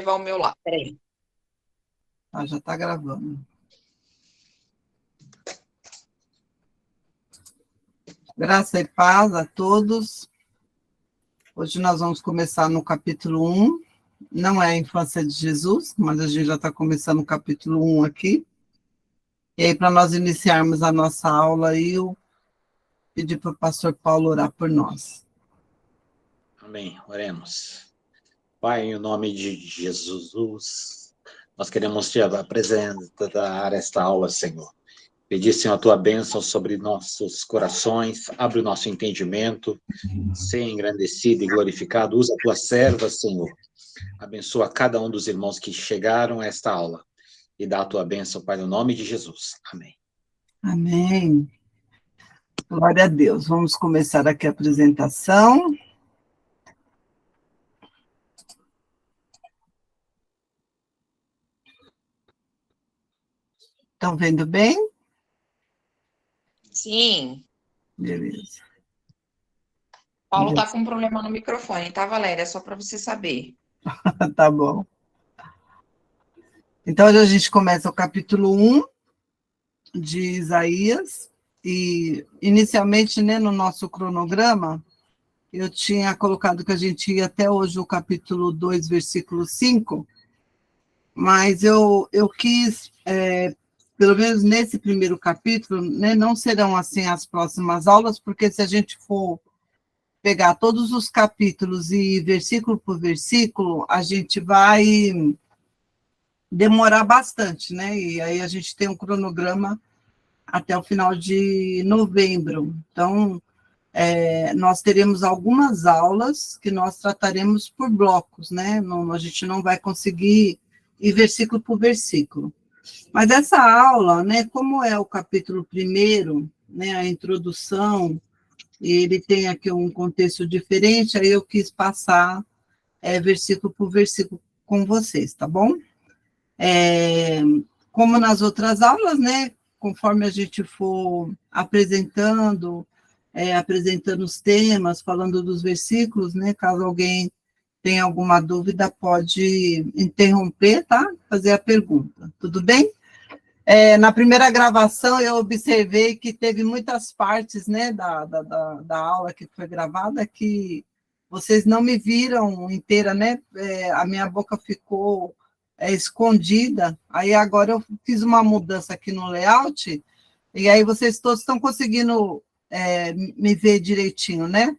levar o meu lá. Peraí. Já está gravando. Graça e paz a todos. Hoje nós vamos começar no capítulo 1. Não é a infância de Jesus, mas a gente já está começando o capítulo 1 aqui. E aí, para nós iniciarmos a nossa aula, eu pedi para o pastor Paulo orar por nós. Amém. Oremos. Pai, em nome de Jesus, nós queremos te apresentar esta aula, Senhor. Pedir, Senhor, a tua bênção sobre nossos corações, abre o nosso entendimento, ser engrandecido e glorificado. Usa a tua serva, Senhor. Abençoa cada um dos irmãos que chegaram a esta aula. E dá a tua bênção, Pai, no nome de Jesus. Amém. Amém. Glória a Deus. Vamos começar aqui a apresentação. Estão vendo bem? Sim. Beleza. Paulo está com um problema no microfone, tá, Valéria? É só para você saber. Tá bom. Então, hoje a gente começa o capítulo 1 de Isaías, e inicialmente, né, no nosso cronograma, eu tinha colocado que a gente ia até hoje o capítulo 2, versículo 5, mas eu quis, pelo menos nesse primeiro capítulo, né, não serão assim as próximas aulas, porque se a gente for pegar todos os capítulos e versículo por versículo, a gente vai demorar bastante, né? E aí a gente tem um cronograma até o final de novembro. Então, nós teremos algumas aulas que nós trataremos por blocos, né? Não, a gente não vai conseguir ir versículo por versículo. Mas essa aula, né, como é o capítulo 1, né, a introdução, ele tem aqui um contexto diferente, aí eu quis passar versículo por versículo com vocês, tá bom? Como nas outras aulas, né, conforme a gente for apresentando os temas, falando dos versículos, né, caso alguém tenha alguma dúvida, pode interromper, tá? Fazer a pergunta, tudo bem? Na primeira gravação, eu observei que teve muitas partes, né, da aula que foi gravada que vocês não me viram inteira, né? A minha boca ficou escondida. Aí agora eu fiz uma mudança aqui no layout, e aí vocês todos estão conseguindo me ver direitinho, né?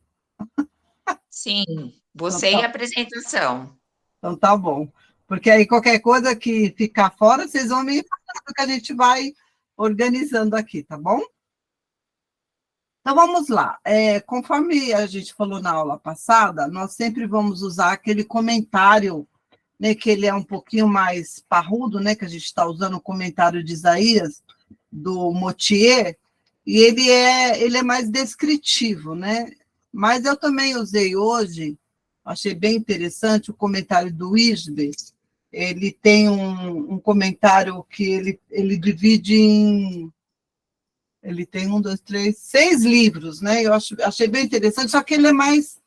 Sim, você e a apresentação. Então tá bom. Porque aí qualquer coisa que ficar fora, vocês vão me falando que a gente vai organizando aqui, tá bom? Então vamos lá. Conforme a gente falou na aula passada, nós sempre vamos usar aquele comentário, né, que ele é um pouquinho mais parrudo, né, que a gente está usando o comentário de Isaías, do Motier, e ele é mais descritivo, né? Mas eu também usei hoje, achei bem interessante, o comentário do Wisby. Ele tem um comentário que ele divide em... Ele tem 6 livros, né? Eu achei bem interessante, só que ele é mais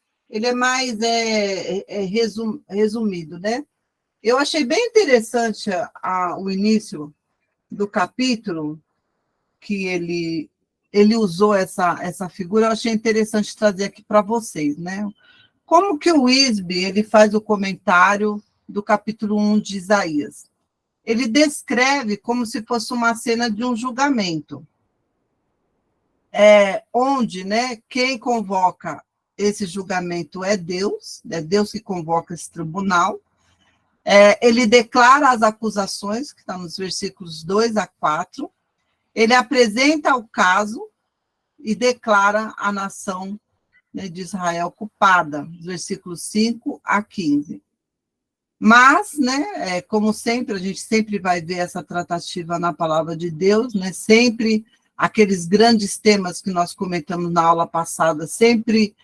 resumido, né? Eu achei bem interessante o início do capítulo, que ele usou essa figura, eu achei interessante trazer aqui para vocês, né? Como que o Wisby, ele faz o comentário do capítulo 1 de Isaías? Ele descreve como se fosse uma cena de um julgamento, onde, né, quem convoca esse julgamento é Deus que convoca esse tribunal. Ele declara as acusações, que estão nos versículos 2 a 4, ele apresenta o caso e declara a nação, né, de Israel culpada, versículos 5 a 15. Mas, né, como sempre, a gente sempre vai ver essa tratativa na palavra de Deus, né, sempre aqueles grandes temas que nós comentamos na aula passada, sempre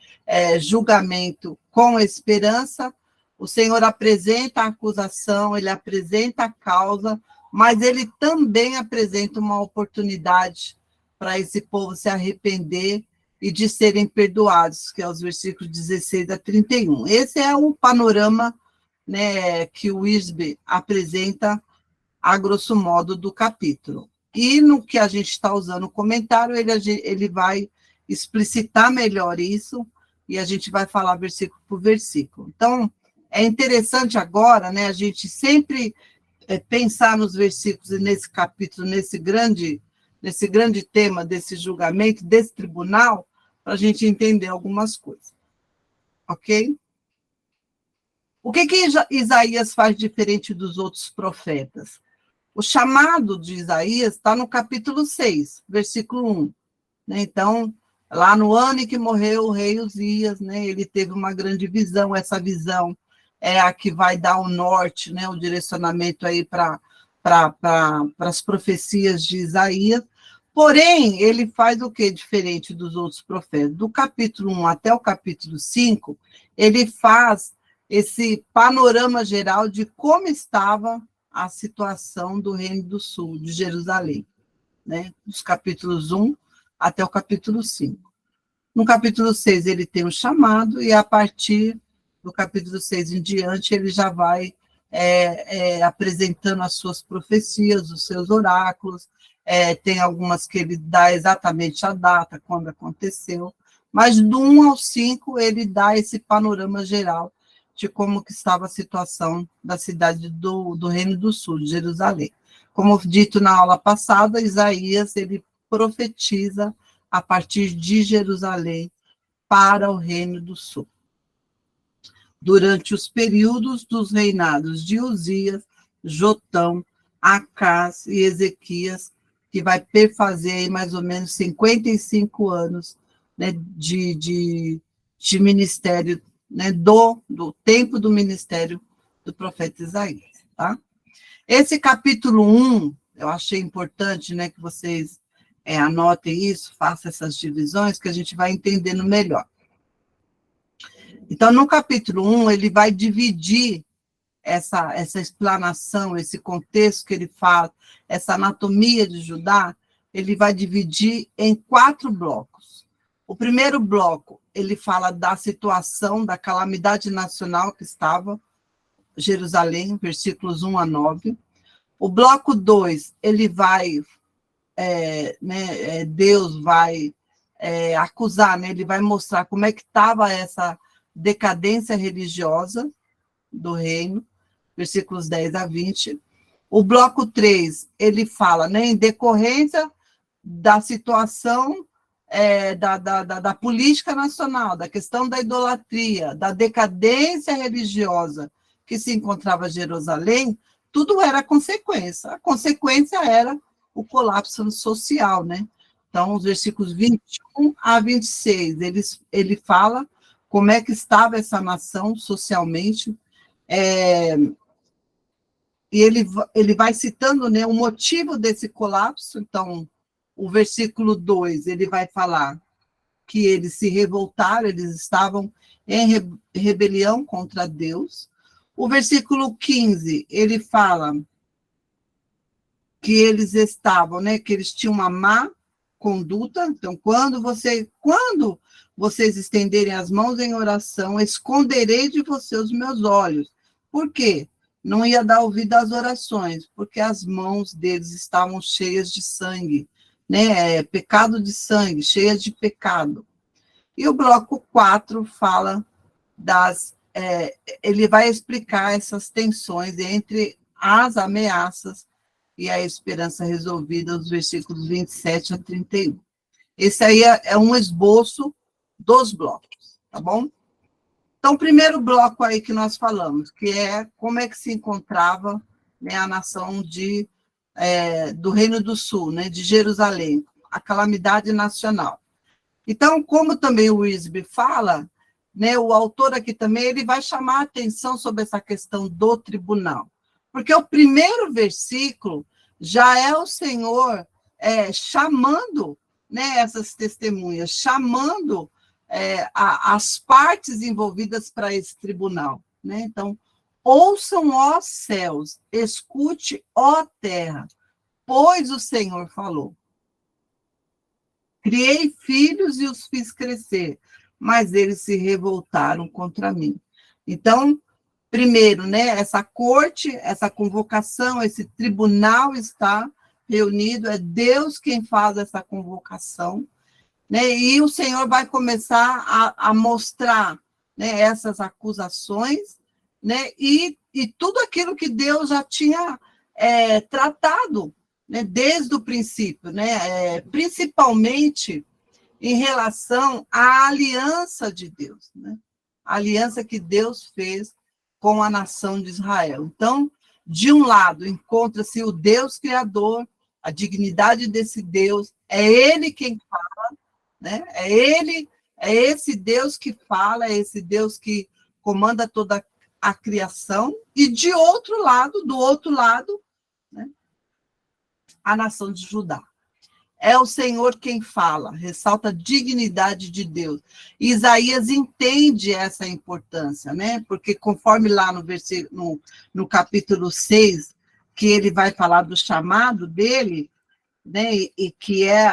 julgamento com esperança. O Senhor apresenta a acusação, ele apresenta a causa, mas ele também apresenta uma oportunidade para esse povo se arrepender e de serem perdoados, que é os versículos 16 a 31. Esse é um panorama né, que o Wisby apresenta a grosso modo do capítulo. E no que a gente está usando o comentário, ele vai explicitar melhor isso, e a gente vai falar versículo por versículo. Então, é interessante agora, né, a gente sempre pensar nos versículos e nesse capítulo, nesse grande tema desse julgamento, desse tribunal, para a gente entender algumas coisas. Ok? O que Isaías faz diferente dos outros profetas? O chamado de Isaías está no capítulo 6, versículo 1. Né? Então, lá no ano em que morreu o rei Uzias, né, ele teve uma grande visão, essa visão é a que vai dar o norte, né, o direcionamento aí para as profecias de Isaías. Porém, ele faz o que diferente dos outros profetas? Do capítulo 1 até o capítulo 5, ele faz esse panorama geral de como estava a situação do Reino do Sul, de Jerusalém, né? Dos capítulos 1 até o capítulo 5. No capítulo 6, ele tem um chamado, e a partir do capítulo 6 em diante, ele já vai apresentando as suas profecias, os seus oráculos, tem algumas que ele dá exatamente a data, quando aconteceu, mas do 1 ao 5, ele dá esse panorama geral de como que estava a situação da cidade do Reino do Sul, de Jerusalém. Como dito na aula passada, Isaías, ele profetiza a partir de Jerusalém para o Reino do Sul. Durante os períodos dos reinados de Uzias, Jotão, Acás e Ezequias, que vai perfazer aí mais ou menos 55 anos, né, de ministério, né, do tempo do ministério do profeta Isaías. Tá? Esse capítulo 1, eu achei importante, né, que vocês anotem isso, façam essas divisões, que a gente vai entendendo melhor. Então, no capítulo 1, ele vai dividir essa explanação, esse contexto que ele fala, essa anatomia de Judá, ele vai dividir em 4 blocos. O primeiro bloco, ele fala da situação, da calamidade nacional que estava Jerusalém, versículos 1 a 9. O bloco 2, ele vai, Deus vai acusar, né, ele vai mostrar como é que estava essa decadência religiosa do reino, versículos 10 a 20. O bloco 3, ele fala, né, em decorrência da situação da política nacional, da questão da idolatria, da decadência religiosa que se encontrava em Jerusalém, tudo era consequência. A consequência era o colapso social, né? Então, os versículos 21 a 26, ele fala como é que estava essa nação socialmente, e ele vai citando, né, o motivo desse colapso. Então, o versículo 2, ele vai falar que eles se revoltaram, eles estavam em rebelião contra Deus. O versículo 15, ele fala que eles estavam, né, que eles tinham uma má conduta. Então, quando vocês estenderem as mãos em oração, esconderei de você os meus olhos. Por quê? Não ia dar ouvido às orações, porque as mãos deles estavam cheias de sangue, né? Pecado de sangue, cheias de pecado. E o bloco 4 fala ele vai explicar essas tensões entre as ameaças e a esperança resolvida, os versículos 27 a 31. Esse aí é um esboço dos blocos, tá bom? Então, o primeiro bloco aí que nós falamos, que é como é que se encontrava, né, a nação do Reino do Sul, né, de Jerusalém, a calamidade nacional. Então, como também o Wisby fala, né, o autor aqui também, ele vai chamar a atenção sobre essa questão do tribunal. Porque o primeiro versículo já é o Senhor chamando, né, essas testemunhas, chamando as partes envolvidas para esse tribunal. Né? Então, ouçam, ó céus, escute, ó terra, pois o Senhor falou. Criei filhos e os fiz crescer, mas eles se revoltaram contra mim. Então, primeiro, né, essa corte, essa convocação, esse tribunal está reunido, é Deus quem faz essa convocação, né, e o Senhor vai começar a mostrar, né, essas acusações, né, e tudo aquilo que Deus já tinha tratado, né, desde o princípio, né, principalmente em relação à aliança de Deus, né, a aliança que Deus fez com a nação de Israel. Então, de um lado, encontra-se o Deus Criador, a dignidade desse Deus, é Ele quem fala, né? É esse Deus que fala, é esse Deus que comanda toda a criação, e do outro lado, né, a nação de Judá. É o Senhor quem fala, ressalta a dignidade de Deus. Isaías entende essa importância, né? Porque conforme lá no capítulo 6, que ele vai falar do chamado dele, né? E que é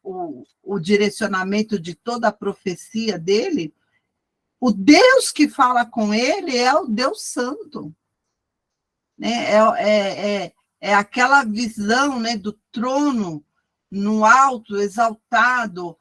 o direcionamento de toda a profecia dele, o Deus que fala com ele é o Deus Santo, né? É aquela visão, né, do trono no alto, exaltado,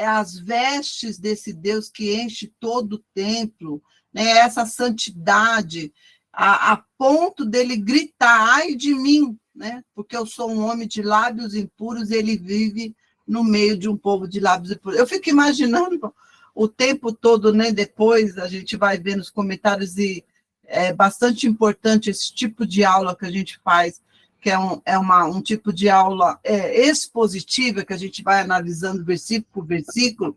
as vestes desse Deus que enche todo o templo, né, essa santidade, a ponto dele gritar, ai de mim, né, porque eu sou um homem de lábios impuros, ele vive no meio de um povo de lábios impuros. Eu fico imaginando o tempo todo, né, depois a gente vai ver nos comentários, e é bastante importante esse tipo de aula que a gente faz, que é um tipo de aula expositiva, que a gente vai analisando versículo por versículo,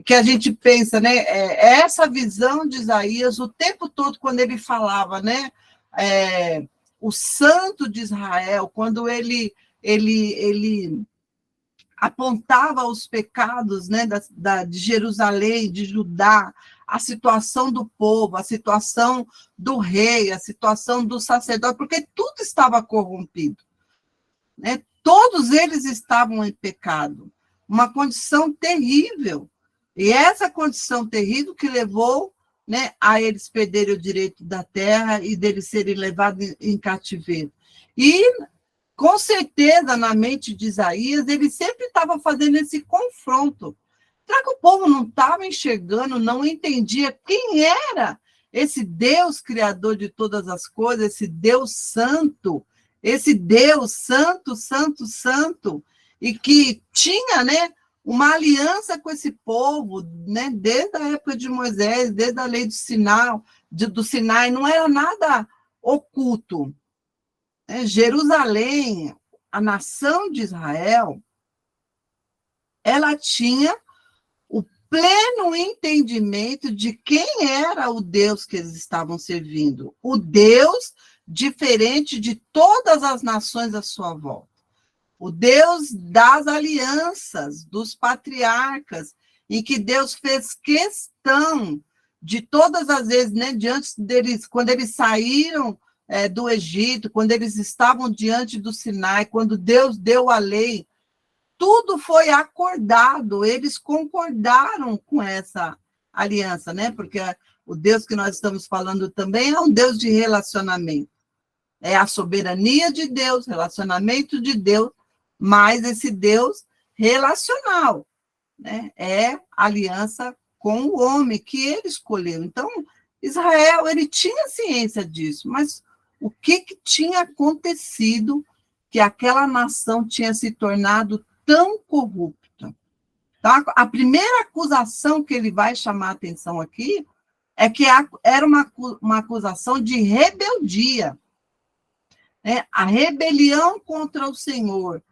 que a gente pensa, né, essa visão de Isaías o tempo todo, quando ele falava, né, o santo de Israel, quando ele apontava os pecados, né, de Jerusalém, de Judá, a situação do povo, a situação do rei, a situação do sacerdote, porque tudo estava corrompido, né? Todos eles estavam em pecado, uma condição terrível, e essa condição terrível que levou, né, a eles perderem o direito da terra e deles serem levados em cativeiro. E, com certeza, na mente de Isaías, ele sempre estava fazendo esse confronto. Será que o povo não estava enxergando, não entendia quem era esse Deus criador de todas as coisas, esse Deus santo, esse Deus santo, santo, santo, e que tinha, né, uma aliança com esse povo, né, desde a época de Moisés, desde a lei do Sinai, não era nada oculto. Jerusalém, a nação de Israel, ela tinha o pleno entendimento de quem era o Deus que eles estavam servindo, o Deus diferente de todas as nações à sua volta, o Deus das alianças, dos patriarcas, em que Deus fez questão de todas as vezes, né, diante deles, quando eles saíram do Egito, quando eles estavam diante do Sinai, quando Deus deu a lei, tudo foi acordado, eles concordaram com essa aliança, né? Porque o Deus que nós estamos falando também é um Deus de relacionamento. É a soberania de Deus, relacionamento de Deus, mas esse Deus relacional, né? É aliança com o homem que ele escolheu. Então, Israel, ele tinha ciência disso, mas o que tinha acontecido que aquela nação tinha se tornado tão corrupta? Tá? A primeira acusação que ele vai chamar a atenção aqui é que era uma acusação de rebeldia, né? A rebelião contra o Senhor.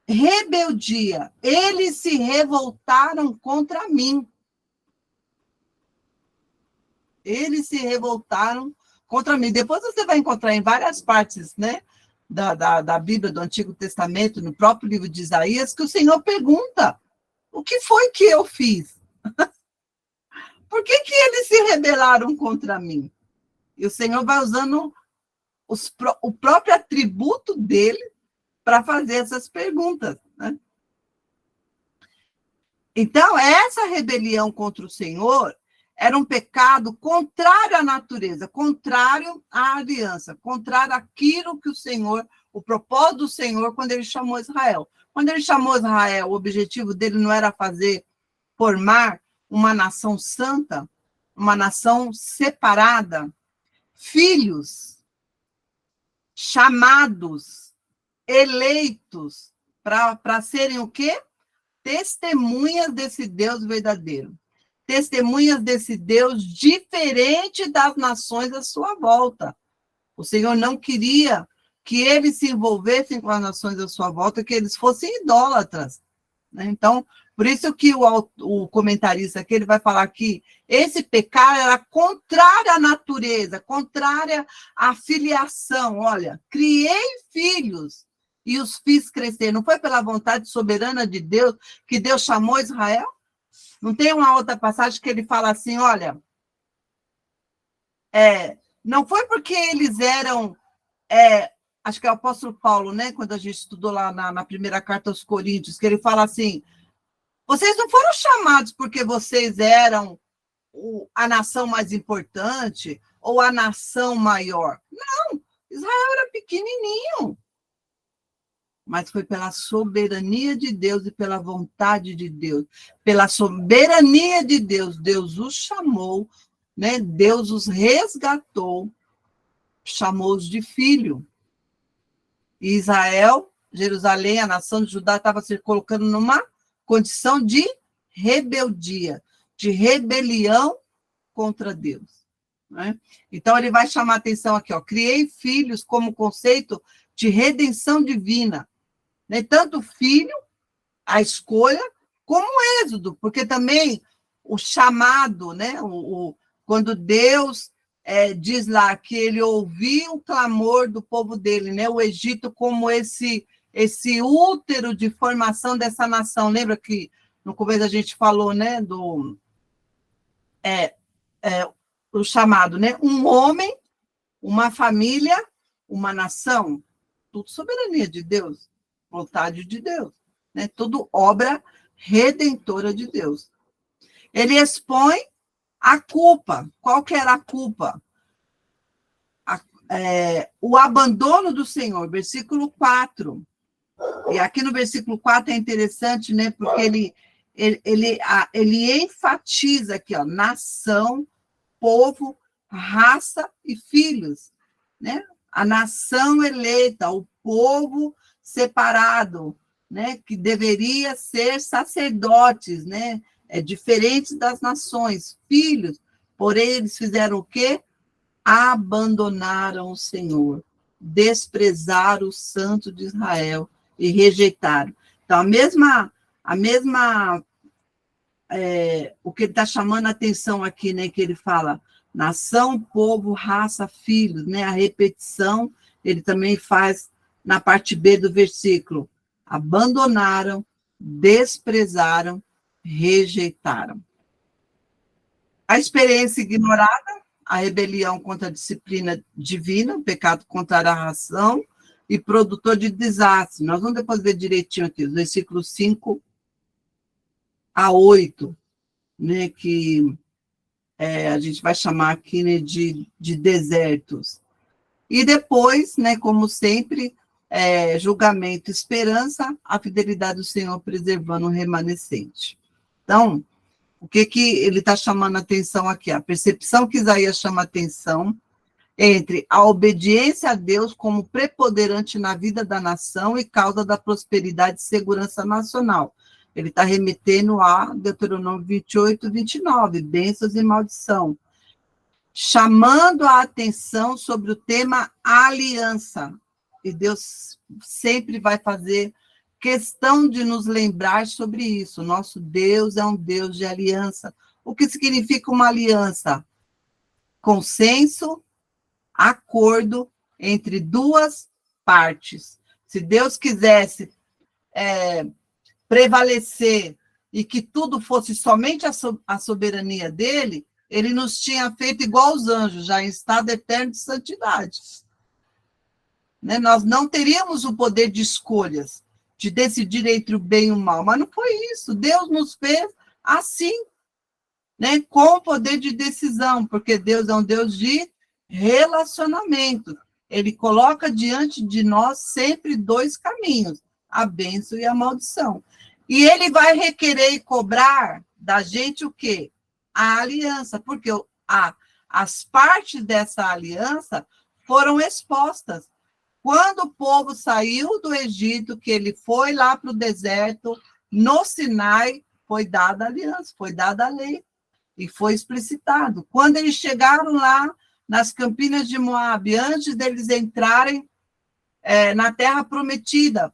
Rebeldia. Eles se revoltaram contra mim. Eles se revoltaram contra mim. Depois você vai encontrar em várias partes, né, da Bíblia, do Antigo Testamento, no próprio livro de Isaías, que o Senhor pergunta: o que foi que eu fiz? Por que eles se rebelaram contra mim? E o Senhor vai usando o próprio atributo dele para fazer essas perguntas, né? Então, essa rebelião contra o Senhor era um pecado contrário à natureza, contrário à aliança, contrário àquilo que o Senhor, o propósito do Senhor, quando ele chamou Israel. Quando ele chamou Israel, o objetivo dele não era formar uma nação santa, uma nação separada, filhos, chamados, eleitos, para serem o quê? Testemunhas desse Deus verdadeiro. Testemunhas desse Deus diferente das nações à sua volta. O Senhor não queria que eles se envolvessem com as nações à sua volta, que eles fossem idólatras. Né? Então, por isso que o comentarista aqui ele vai falar que esse pecado era contrário à natureza, contrária à filiação. Olha, criei filhos e os fiz crescer. Não foi pela vontade soberana de Deus que Deus chamou Israel? Não tem uma outra passagem que ele fala assim, olha, não foi porque eles eram, acho que é o apóstolo Paulo, né, quando a gente estudou lá na primeira carta aos Coríntios, que ele fala assim, vocês não foram chamados porque vocês eram a nação mais importante ou a nação maior. Não, Israel era pequenininho. Mas foi pela soberania de Deus e pela vontade de Deus. Pela soberania de Deus, Deus os chamou, né? Deus os resgatou, chamou-os de filho. E Israel, Jerusalém, a nação de Judá, estava se colocando numa condição de rebeldia, de rebelião contra Deus. Né? Então, ele vai chamar a atenção aqui, ó, criei filhos como conceito de redenção divina. Né? Tanto filho, a escolha, como o êxodo, porque também o chamado, né? Quando Deus diz lá que ele ouviu o clamor do povo dele, né? O Egito como esse útero de formação dessa nação. Lembra que no começo a gente falou, né? O chamado, né? Um homem, uma família, uma nação. Tudo soberania de Deus, vontade de Deus, né? Tudo obra redentora de Deus. Ele expõe a culpa. Qual que era a culpa? O abandono do Senhor, versículo 4. E aqui no versículo 4 é interessante, né? Porque ele enfatiza aqui, ó, nação, povo, raça e filhos, né? A nação eleita, o povo separado, né? Que deveria ser sacerdotes, né? Diferentes das nações, filhos, porém eles fizeram o quê? Abandonaram o Senhor, desprezaram o Santo de Israel e rejeitaram. Então, o que ele está chamando a atenção aqui, né, que ele fala, nação, povo, raça, filhos, né, a repetição, ele também faz na parte B do versículo, abandonaram, desprezaram, rejeitaram. A experiência ignorada, a rebelião contra a disciplina divina, o pecado contra a razão e produtor de desastre. Nós vamos depois ver direitinho aqui, os versículos 5 a 8, né, que a gente vai chamar aqui, né, de desertos. E depois, né, como sempre, julgamento, esperança, a fidelidade do Senhor preservando o remanescente. Então, o que ele está chamando a atenção aqui? A percepção que Isaías chama a atenção entre a obediência a Deus como preponderante na vida da nação e causa da prosperidade e segurança nacional. Ele está remetendo a Deuteronômio 28, 29, bênçãos e maldição. Chamando a atenção sobre o tema aliança. E Deus sempre vai fazer questão de nos lembrar sobre isso. Nosso Deus é um Deus de aliança. O que significa uma aliança? Consenso, acordo entre duas partes. Se Deus quisesse prevalecer e que tudo fosse somente a soberania dele, ele nos tinha feito igual aos anjos, já em estado eterno de santidade. Né? Nós não teríamos o poder de escolhas, de decidir entre o bem e o mal, mas não foi isso. Deus nos fez assim. né, com poder de decisão, porque Deus é um Deus de relacionamento. Ele coloca diante de nós sempre dois caminhos, a bênção e a maldição. E ele vai requerer e cobrar da gente o quê? A aliança, porque as partes dessa aliança foram expostas. Quando o povo saiu do Egito, que ele foi lá para o deserto, no Sinai, foi dada a aliança, foi dada a lei, e foi explicitado. Quando eles chegaram lá, nas campinas de Moabe, antes deles entrarem na terra prometida,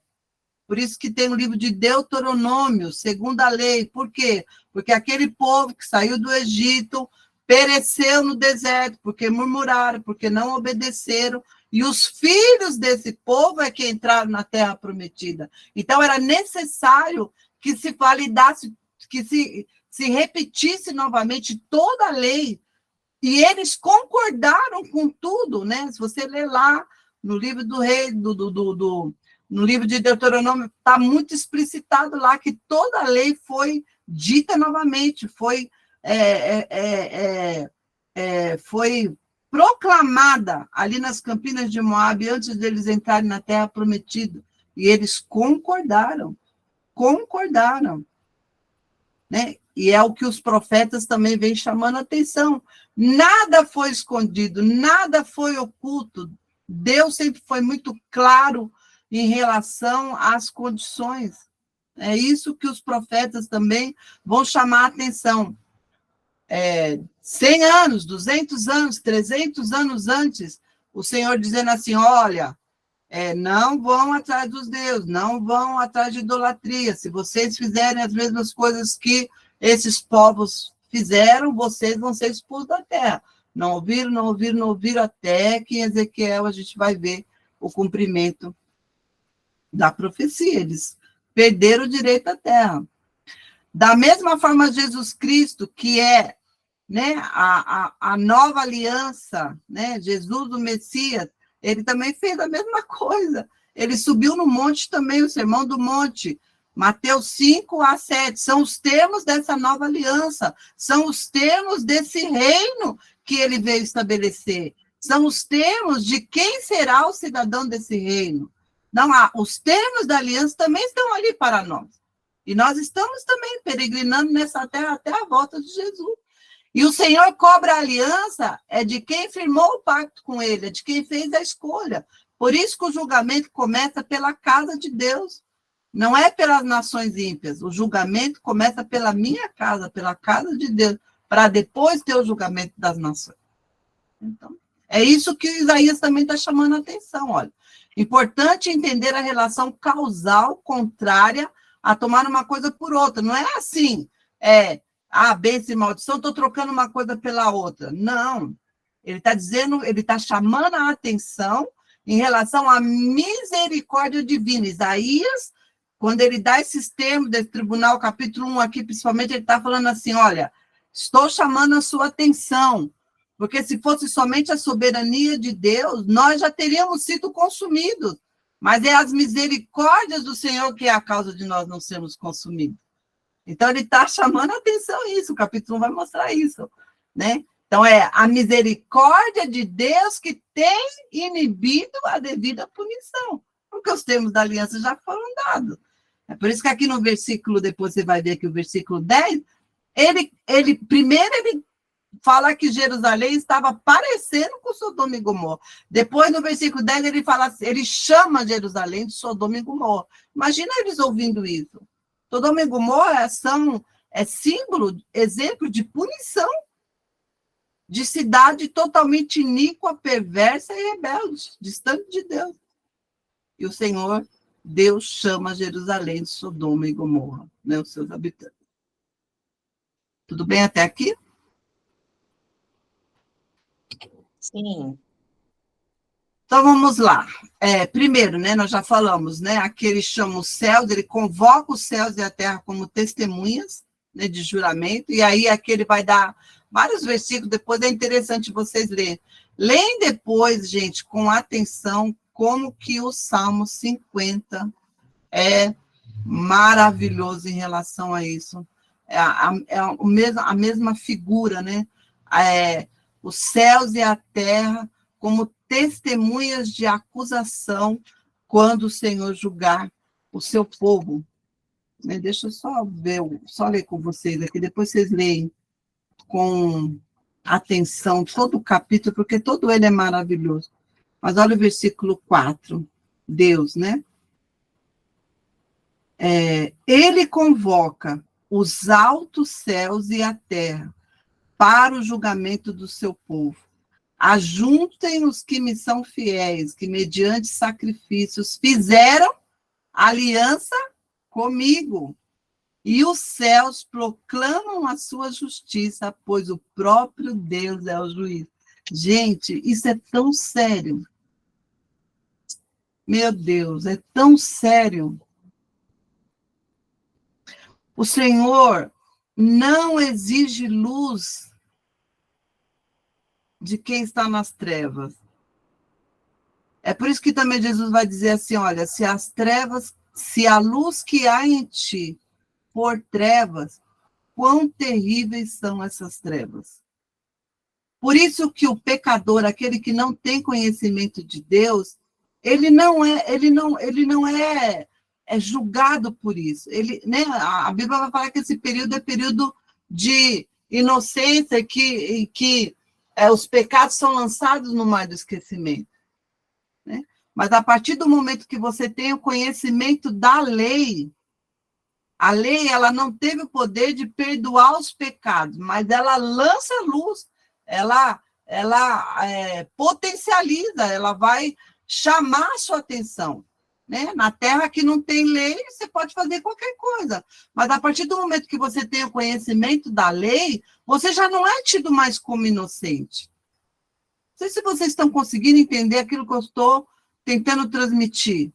por isso que tem o livro de Deuteronômio, segundo a lei. Por quê? Porque aquele povo que saiu do Egito pereceu no deserto, porque murmuraram, porque não obedeceram, e os filhos desse povo é que entraram na terra prometida. Então, era necessário que se validasse, que se repetisse novamente toda a lei, e eles concordaram com tudo, né? Se você ler lá no livro do rei, no livro de Deuteronômio, está muito explicitado lá que toda a lei foi dita novamente, foi proclamada ali nas campinas de Moabe, antes deles entrarem na terra prometida. E eles concordaram, né? E é o que os profetas também vêm chamando a atenção. Nada foi escondido, nada foi oculto. Deus sempre foi muito claro em relação às condições. É isso que os profetas também vão chamar a atenção. 100 anos, 200 anos, 300 anos antes, o Senhor dizendo assim, olha, não vão atrás dos deuses, não vão atrás de idolatria. Se vocês fizerem as mesmas coisas que esses povos fizeram, vocês vão ser expulsos da terra. Não ouviram, até que em Ezequiel a gente vai ver o cumprimento da profecia. Eles perderam o direito à terra. Da mesma forma, Jesus Cristo, que é, né, a nova aliança, né, Jesus, o Messias, ele também fez a mesma coisa. Ele subiu no monte também, o Sermão do Monte, Mateus 5-7, são os termos dessa nova aliança, são os termos desse reino que ele veio estabelecer, são os termos de quem será o cidadão desse reino. Não, os termos da aliança também estão ali para nós. E nós estamos também peregrinando nessa terra até a volta de Jesus. E o Senhor cobra a aliança de quem firmou o pacto com ele, é de quem fez a escolha. Por isso que o julgamento começa pela casa de Deus, não é pelas nações ímpias. O julgamento começa pela minha casa, pela casa de Deus, para depois ter o julgamento das nações. Então, é isso que Isaías também está chamando a atenção, olha. Importante entender a relação causal contrária a tomar uma coisa por outra. Não é assim, bênção e maldição, estou trocando uma coisa pela outra. Não. Ele está dizendo, ele está chamando a atenção em relação à misericórdia divina. Isaías, quando ele dá esses termos desse tribunal, capítulo 1 aqui, principalmente, ele está falando assim, olha, estou chamando a sua atenção, porque se fosse somente a soberania de Deus, nós já teríamos sido consumidos. Mas é as misericórdias do Senhor que é a causa de nós não sermos consumidos. Então, ele está chamando a atenção isso, o capítulo 1 vai mostrar isso, né? Então, é a misericórdia de Deus que tem inibido a devida punição, porque os termos da aliança já foram dados. É por isso que aqui no versículo, depois você vai ver que o versículo 10, ele fala que Jerusalém estava parecendo com Sodoma e Gomorra. Depois, no versículo 10, ele fala, ele chama Jerusalém de Sodoma e Gomorra. Imagina eles ouvindo isso. Sodoma e Gomorra é símbolo, exemplo de punição, de cidade totalmente iníqua, perversa e rebelde, distante de Deus. E o Senhor, Deus chama Jerusalém de Sodoma e Gomorra, né, os seus habitantes. Tudo bem até aqui? Sim. Então, vamos lá. Primeiro, né, nós já falamos, né, aqui ele chama os céus, ele convoca os céus e a terra como testemunhas, né, de juramento, e aí aqui ele vai dar vários versículos, depois é interessante vocês lerem. Leem depois, gente, com atenção, como que o Salmo 50 é maravilhoso em relação a isso. a mesma figura, né? Os céus e a terra como testemunhas de acusação quando o Senhor julgar o seu povo. Deixa eu só ler com vocês aqui, depois vocês leem com atenção todo o capítulo, porque todo ele é maravilhoso. Mas olha o versículo 4, Deus, né? Ele convoca os altos céus e a terra para o julgamento do seu povo. Ajuntem os que me são fiéis, que mediante sacrifícios fizeram aliança comigo. E os céus proclamam a sua justiça, pois o próprio Deus é o juiz. Gente, isso é tão sério. Meu Deus, é tão sério. O Senhor não exige luz de quem está nas trevas. É por isso que também Jesus vai dizer assim, olha, se a luz que há em ti for trevas, quão terríveis são essas trevas. Por isso que o pecador, aquele que não tem conhecimento de Deus, ele não é julgado por isso. A Bíblia vai falar que esse período é período de inocência, que os pecados são lançados no mar do esquecimento. Né? Mas a partir do momento que você tem o conhecimento da lei, a lei ela não teve o poder de perdoar os pecados, mas ela lança luz, ela potencializa, ela vai chamar a sua atenção. Né? Na terra que não tem lei, você pode fazer qualquer coisa. Mas a partir do momento que você tem o conhecimento da lei, você já não é tido mais como inocente. Não sei se vocês estão conseguindo entender aquilo que eu estou tentando transmitir.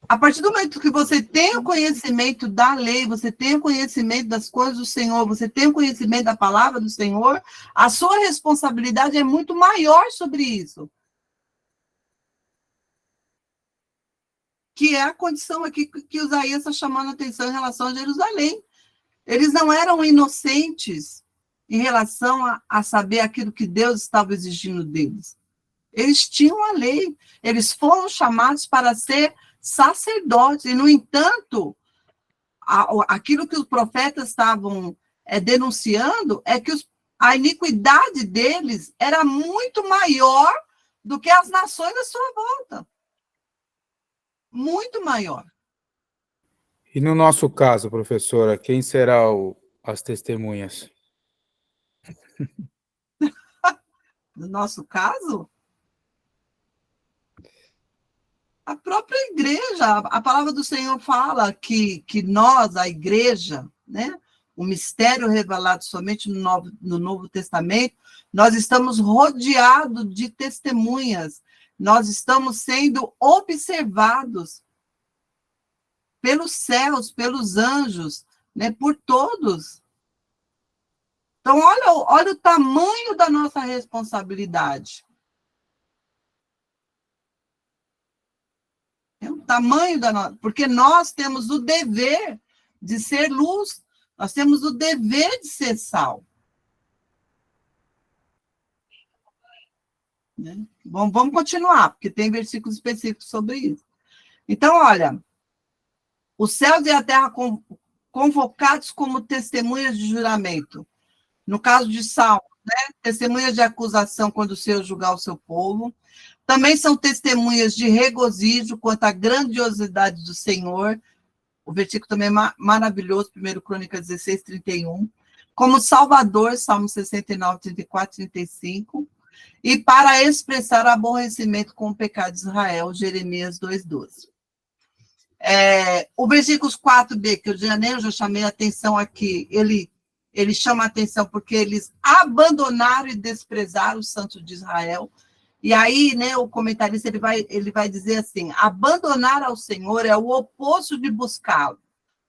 A partir do momento que você tem o conhecimento da lei, você tem o conhecimento das coisas do Senhor, você tem o conhecimento da palavra do Senhor, a sua responsabilidade é muito maior sobre isso. Que é a condição aqui que Isaías está chamando a atenção em relação a Jerusalém. Eles não eram inocentes em relação a saber aquilo que Deus estava exigindo deles. Eles tinham a lei, eles foram chamados para ser sacerdotes, e, no entanto, aquilo que os profetas estavam denunciando é que a iniquidade deles era muito maior do que as nações à sua volta. Muito maior. E no nosso caso, professora, quem será as testemunhas? No nosso caso, a própria igreja. A palavra do Senhor fala que nós, a igreja, né, o mistério revelado somente no Novo Testamento, nós estamos rodeados de testemunhas. Nós estamos sendo observados pelos céus, pelos anjos, né, por todos. Então, olha o tamanho da nossa responsabilidade. O tamanho da nossa... Porque nós temos o dever de ser luz, nós temos o dever de ser sal. Né? Bom, vamos continuar, porque tem versículos específicos sobre isso. Então, olha, os céus e a terra convocados como testemunhas de juramento. No caso de Salmo, né? Testemunhas de acusação quando o Senhor julgar o seu povo. Também são testemunhas de regozijo quanto à grandiosidade do Senhor. O versículo também é maravilhoso, 1 Crônicas 16, 31. Como Salvador, Salmo 69, 34, 35. E para expressar aborrecimento com o pecado de Israel, Jeremias 2,12. O versículo 4b, que eu já chamei a atenção aqui, ele chama a atenção porque eles abandonaram e desprezaram o Santo de Israel. E aí, né, o comentarista ele vai dizer assim, abandonar ao Senhor é o oposto de buscá-lo.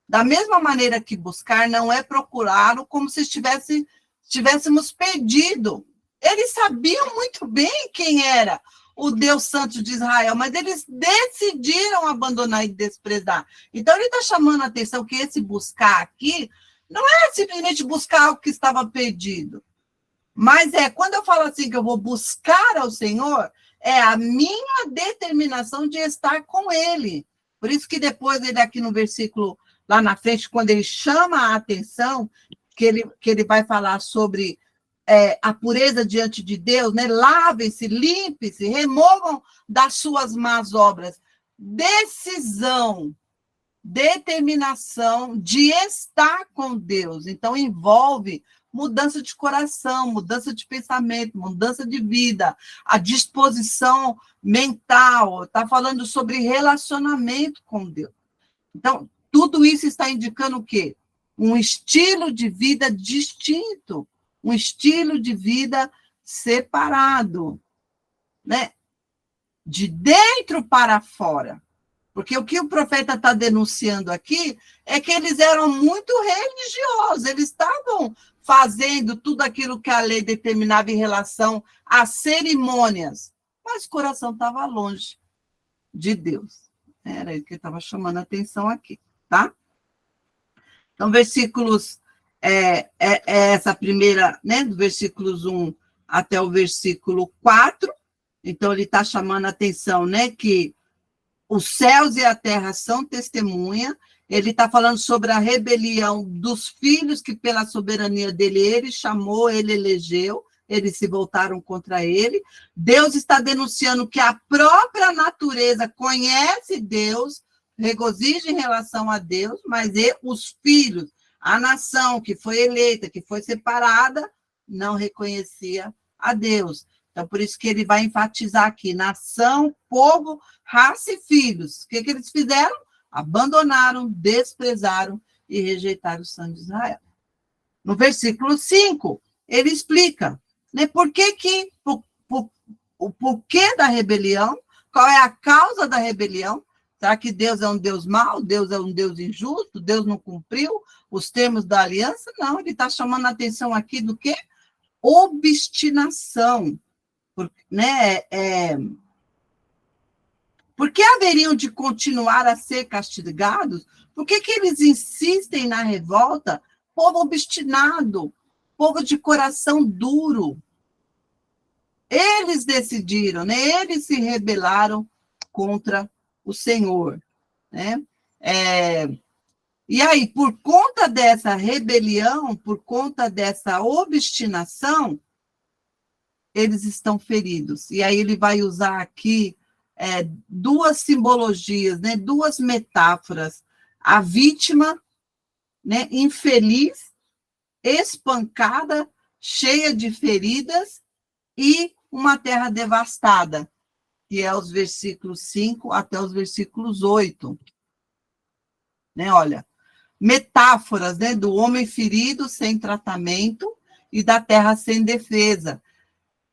Da mesma maneira que buscar não é procurá-lo como se estivéssemos perdido. Eles sabiam muito bem quem era o Deus Santo de Israel, mas eles decidiram abandonar e desprezar. Então, ele está chamando a atenção que esse buscar aqui não é simplesmente buscar algo que estava perdido, mas quando eu falo assim que eu vou buscar ao Senhor, é a minha determinação de estar com Ele. Por isso que depois ele aqui no versículo, lá na frente, quando ele chama a atenção, que ele vai falar sobre a pureza diante de Deus, né? Lavem-se, limpem-se, removam das suas más obras. Decisão, determinação de estar com Deus. Então, envolve mudança de coração, mudança de pensamento, mudança de vida, a disposição mental, está falando sobre relacionamento com Deus. Então, tudo isso está indicando o quê? Um estilo de vida distinto, um estilo de vida separado, né? De dentro para fora. Porque o que o profeta está denunciando aqui é que eles eram muito religiosos, eles estavam fazendo tudo aquilo que a lei determinava em relação às cerimônias, mas o coração estava longe de Deus. Era isso que estava chamando a atenção aqui, tá? Então, versículos, essa primeira, né, do versículos 1 até o versículo 4, então ele está chamando a atenção, né, que os céus e a terra são testemunha. Ele está falando sobre a rebelião dos filhos que, pela soberania dele, ele chamou, ele elegeu, eles se voltaram contra ele. Deus está denunciando que a própria natureza conhece Deus, regozija em relação a Deus, mas os filhos, a nação que foi eleita, que foi separada, não reconhecia a Deus. Então, por isso que ele vai enfatizar aqui, nação, povo, raça e filhos. O que eles fizeram? Abandonaram, desprezaram e rejeitaram o sangue de Israel. No versículo 5, ele explica, né, o porquê da rebelião, qual é a causa da rebelião. Será que Deus é um Deus mau? Deus é um Deus injusto? Deus não cumpriu os termos da aliança? Não, ele está chamando a atenção aqui do quê? Obstinação. Né? Por que haveriam de continuar a ser castigados? Por que eles insistem na revolta? Povo obstinado, povo de coração duro. Eles decidiram, né? Eles se rebelaram contra o Senhor. Né? E aí, por conta dessa rebelião, por conta dessa obstinação, eles estão feridos. E aí ele vai usar aqui duas simbologias, né, duas metáforas. A vítima, né, infeliz, espancada, cheia de feridas, e uma terra devastada, que é os versículos 5 até os versículos 8. Né, olha, metáforas, né, do homem ferido sem tratamento e da terra sem defesa.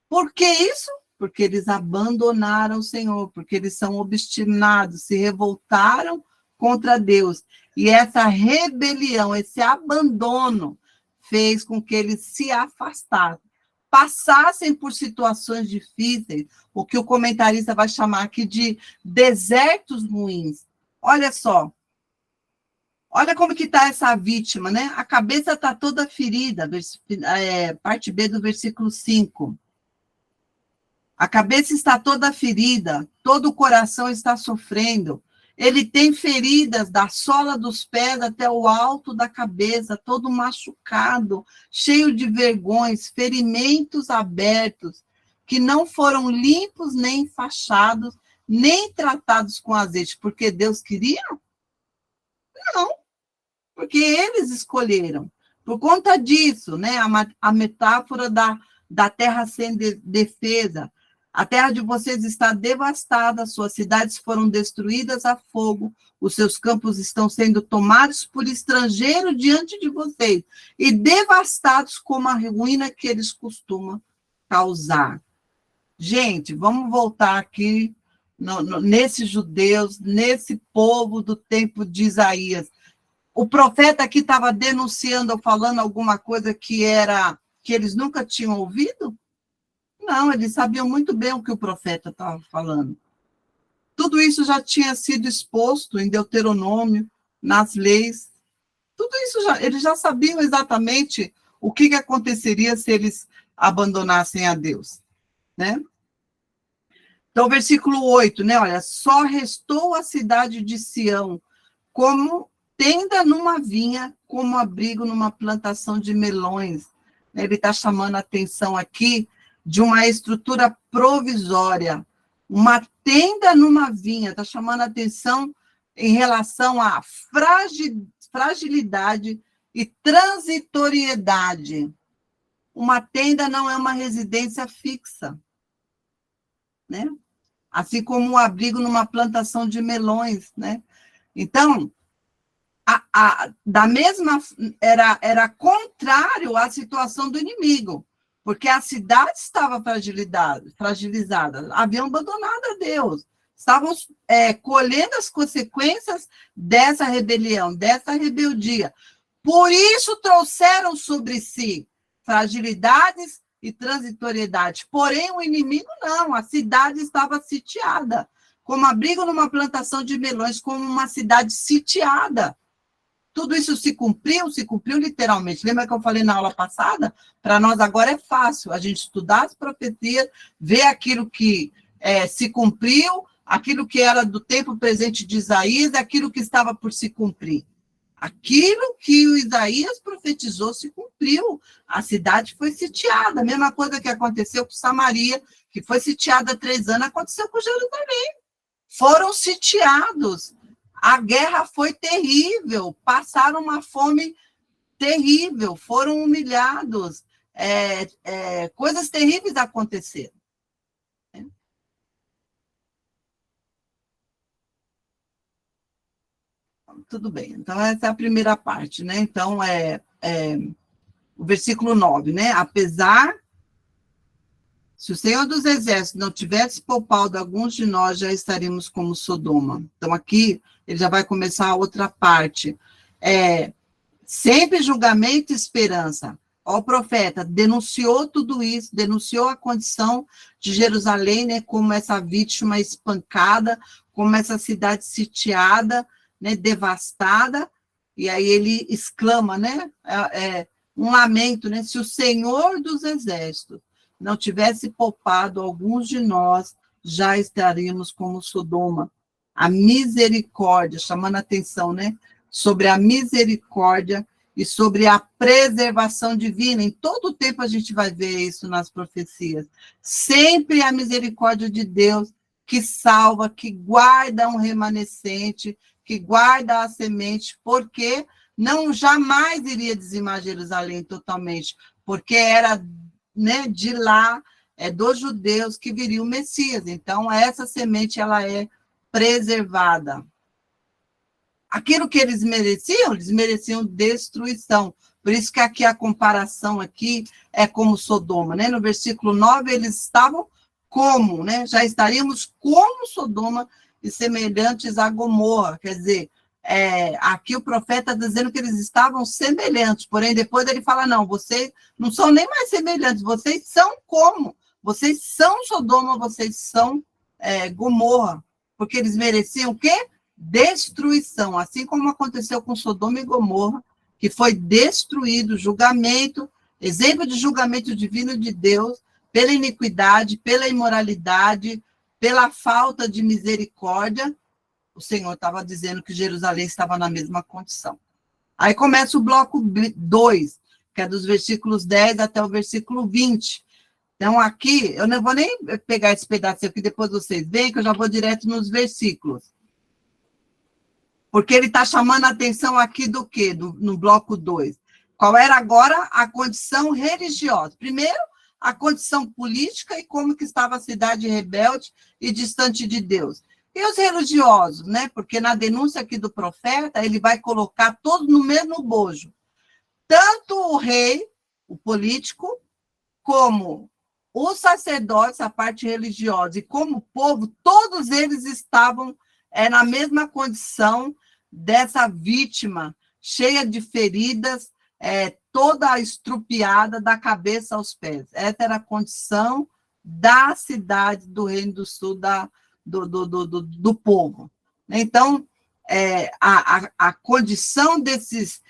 Por que isso? Porque eles abandonaram o Senhor, porque eles são obstinados, se revoltaram contra Deus. E essa rebelião, esse abandono, fez com que eles se afastassem, passassem por situações difíceis, o que o comentarista vai chamar aqui de desertos ruins. Olha só, olha como que está essa vítima, né? A cabeça está toda ferida, parte B do versículo 5. A cabeça está toda ferida, todo o coração está sofrendo. Ele tem feridas da sola dos pés até o alto da cabeça, todo machucado, cheio de vergões, ferimentos abertos, que não foram limpos nem enfaixados, nem tratados com azeite. Porque Deus queria? Não, porque eles escolheram. Por conta disso, né, a metáfora da terra sem defesa. A terra de vocês está devastada, suas cidades foram destruídas a fogo, os seus campos estão sendo tomados por estrangeiro diante de vocês e devastados como a ruína que eles costumam causar. Gente, vamos voltar aqui nesses judeus, nesse povo do tempo de Isaías. O profeta aqui estava denunciando ou falando alguma coisa que eles nunca tinham ouvido? Não, eles sabiam muito bem o que o profeta estava falando. Tudo isso já tinha sido exposto em Deuteronômio, nas leis. Tudo isso eles já sabiam exatamente o que aconteceria se eles abandonassem a Deus, né? Então, versículo 8, né? Olha, só restou a cidade de Sião como tenda numa vinha, como abrigo numa plantação de melões. Ele está chamando a atenção aqui de uma estrutura provisória, uma tenda numa vinha, está chamando a atenção em relação à fragilidade e transitoriedade. Uma tenda não é uma residência fixa, né? Assim como um abrigo numa plantação de melões, né? Então, era contrário à situação do inimigo, porque a cidade estava fragilizada, haviam abandonado a Deus, estavam colhendo as consequências dessa rebelião, dessa rebeldia. Por isso trouxeram sobre si fragilidades e transitoriedade. Porém, o inimigo não, a cidade estava sitiada, como abrigo numa plantação de melões, como uma cidade sitiada. Tudo isso se cumpriu literalmente. Lembra que eu falei na aula passada? Para nós agora é fácil a gente estudar as profecias, ver aquilo que se cumpriu, aquilo que era do tempo presente de Isaías, aquilo que estava por se cumprir. Aquilo que o Isaías profetizou se cumpriu. A cidade foi sitiada. A mesma coisa que aconteceu com Samaria, que foi sitiada há 3 anos, aconteceu com Jerusalém. Foram sitiados. A guerra foi terrível. Passaram uma fome terrível. Foram humilhados. Coisas terríveis aconteceram. Tudo bem. Então, essa é a primeira parte, né? Então, o versículo 9, né? Apesar, se o Senhor dos Exércitos não tivesse poupado alguns de nós, já estaríamos como Sodoma. Então, aqui, ele já vai começar a outra parte. Sempre julgamento e esperança. O profeta denunciou tudo isso, denunciou a condição de Jerusalém, né? Como essa vítima espancada, como essa cidade sitiada, né, devastada, e aí ele exclama, né, um lamento, né, se o Senhor dos Exércitos não tivesse poupado alguns de nós, já estaríamos como Sodoma. A misericórdia, chamando a atenção, né, sobre a misericórdia e sobre a preservação divina. Em todo o tempo a gente vai ver isso nas profecias. Sempre a misericórdia de Deus que salva, que guarda um remanescente, que guarda a semente, porque não jamais iria dizimar Jerusalém totalmente, porque era, né, de lá, dos judeus que viria o Messias. Então, essa semente, ela é preservada. Aquilo que eles mereciam destruição. Por isso que aqui a comparação aqui é como Sodoma, né? No versículo 9, eles estavam como, né? Já estaríamos como Sodoma, e semelhantes a Gomorra, quer dizer, aqui o profeta está dizendo que eles estavam semelhantes, porém depois ele fala, não, vocês não são nem mais semelhantes, vocês são como? Vocês são Sodoma, vocês são Gomorra, porque eles mereciam o quê? Destruição, assim como aconteceu com Sodoma e Gomorra, que foi destruído, julgamento, exemplo de julgamento divino de Deus, pela iniquidade, pela imoralidade, pela falta de misericórdia. O Senhor estava dizendo que Jerusalém estava na mesma condição. Aí começa o bloco 2, que é dos versículos 10 até o versículo 20. Então, aqui, eu não vou nem pegar esse pedaço aqui, depois vocês veem, que eu já vou direto nos versículos. Porque ele está chamando a atenção aqui do quê? No bloco 2. Qual era agora a condição religiosa? Primeiro, a condição política e como que estava a cidade rebelde e distante de Deus. E os religiosos, né? Porque na denúncia aqui do profeta, ele vai colocar todos no mesmo bojo. Tanto o rei, o político, como os sacerdotes, a parte religiosa, e como o povo, todos eles estavam na mesma condição dessa vítima, cheia de feridas, toda estrupiada da cabeça aos pés. Essa era a condição da cidade do Reino do Sul, do povo. Então, a condição desses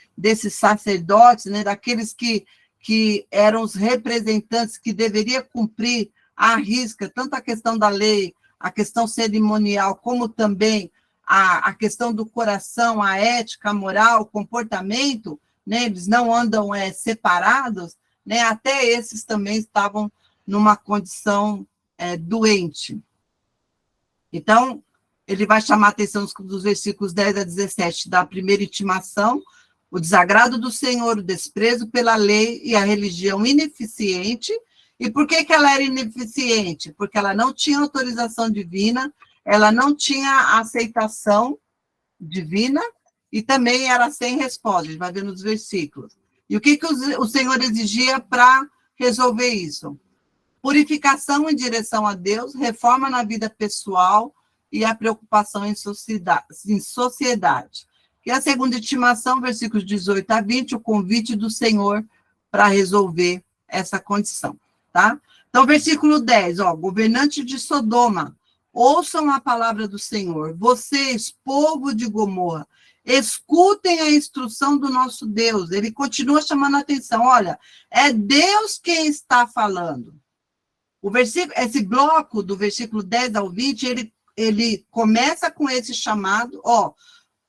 sacerdotes, né, daqueles que eram os representantes que deveriam cumprir à risca tanto a questão da lei, a questão cerimonial, como também a questão do coração, a ética, a moral, o comportamento, né, eles não andam separados, né, até esses também estavam numa condição doente. Então, ele vai chamar a atenção dos versículos 10 a 17 da primeira intimação, o desagrado do Senhor, o desprezo pela lei e a religião ineficiente. E por que ela era ineficiente? Porque ela não tinha autorização divina, ela não tinha aceitação divina e também era sem resposta. A gente vai ver nos versículos. E o que o Senhor exigia para resolver isso? Purificação em direção a Deus, reforma na vida pessoal e a preocupação em sociedade. E a segunda intimação, versículos 18 a 20, o convite do Senhor para resolver essa condição, tá? Então, versículo 10, governante de Sodoma, ouçam a palavra do Senhor, vocês, povo de Gomorra, escutem a instrução do nosso Deus. Ele continua chamando a atenção, olha, é Deus quem está falando. Esse bloco do versículo 10 ao 20, ele começa com esse chamado,